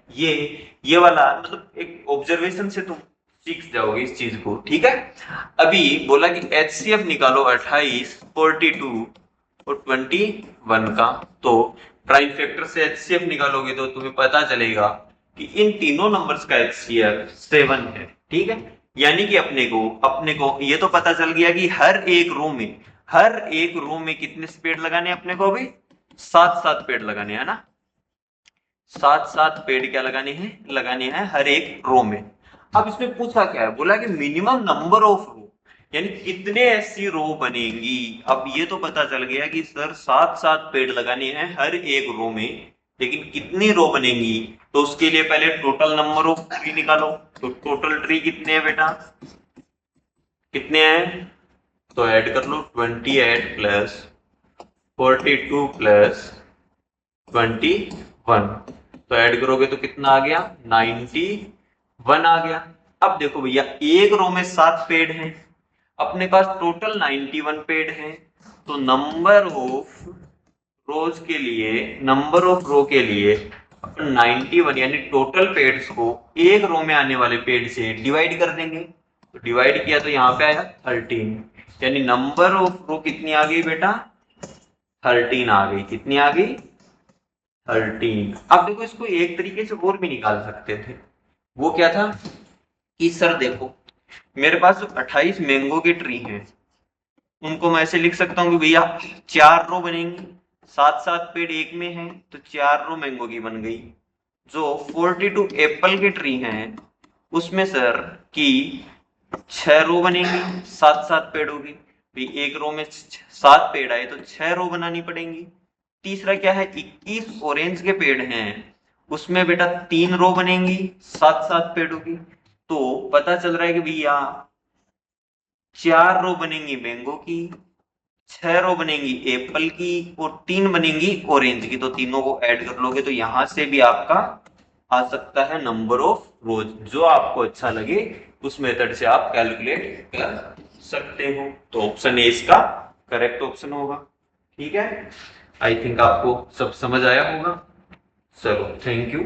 ये वाला मतलब एक ऑब्जर्वेशन से तुम सीख जाओगे इस चीज को। ठीक है, अभी बोला कि HCF निकालो 28, 42 और 21 का। तो प्राइम फैक्टर से HCF निकालोगे तो तुम्हें पता चलेगा कि इन तीनों नंबर्स का HCF 7 है। ठीक है, यानी कि अपने को ये तो पता चल गया कि हर एक रो में कितने पेड़ लगाने हैं अपने को, अभी 7 पेड़ लगाने हैं ना, 7 पेड़ क्या लगाने हैं हर एक रो में। अब इसमें पूछा क्या है, बोला कि मिनिमम नंबर ऑफ रो, यानी कितने ऐसी रो बनेंगी। अब ये तो पता चल गया कि सर 7 पेड़ लगाने हैं हर एक रो में, लेकिन कितनी रो बनेंगी, तो उसके लिए पहले टोटल नंबर ऑफ ट्री निकालो। तो टोटल ट्री कितने हैं बेटा, कितने हैं, तो ऐड कर लो 28 प्लस 42 प्लस 21। तो ऐड करोगे तो कितना आ गया, 91 आ गया। अब देखो भैया एक रो में 7 पेड़ हैं, अपने पास टोटल 91 पेड़ हैं। तो नंबर ऑफ रो के लिए अपन 91 यानी टोटल पेड्स को एक रो में आने वाले पेड़ से डिवाइड कर देंगे। तो डिवाइड किया तो यहाँ पे आया 13, यानी नंबर ऑफ रो कितनी आ गई बेटा, 13 आ गई। कितनी आ गई, 13। अब देखो इसको एक तरीके से और भी निकाल सकते थे। वो क्या था कि सर देखो मेरे पास जो 28 मैंगो के ट्री हैं उनको मैं ऐसे लिख सकता हूँ कि भैया 4 रो बनेंगी, 7 पेड़ एक में हैं तो 4 रो मैंगो की बन गई। जो 42 एप्पल के ट्री हैं उसमें सर की 6 रो बनेंगी, 7 पेड़ों की। भाई एक रो में 7 पेड़ आए तो 6 रो बनानी पड़ेंगी। तीसरा क्या है, 21 ऑरेंज के पेड़ हैं उसमें बेटा 3 रो बनेंगी 7 पेड़ों की। तो पता चल रहा है कि भैया 4 रो बनेंगी मैंगो की, 6 रो बनेंगी एप्पल की और 3 बनेंगी ऑरेंज की। तो तीनों को ऐड कर लोगे तो यहां से भी आपका आ सकता है नंबर ऑफ रोज। जो आपको अच्छा लगे उस मेथड से आप कैलकुलेट कर सकते हो। तो ऑप्शन ए इसका करेक्ट ऑप्शन होगा। ठीक है, आई थिंक आपको सब समझ आया होगा। चलो थैंक यू।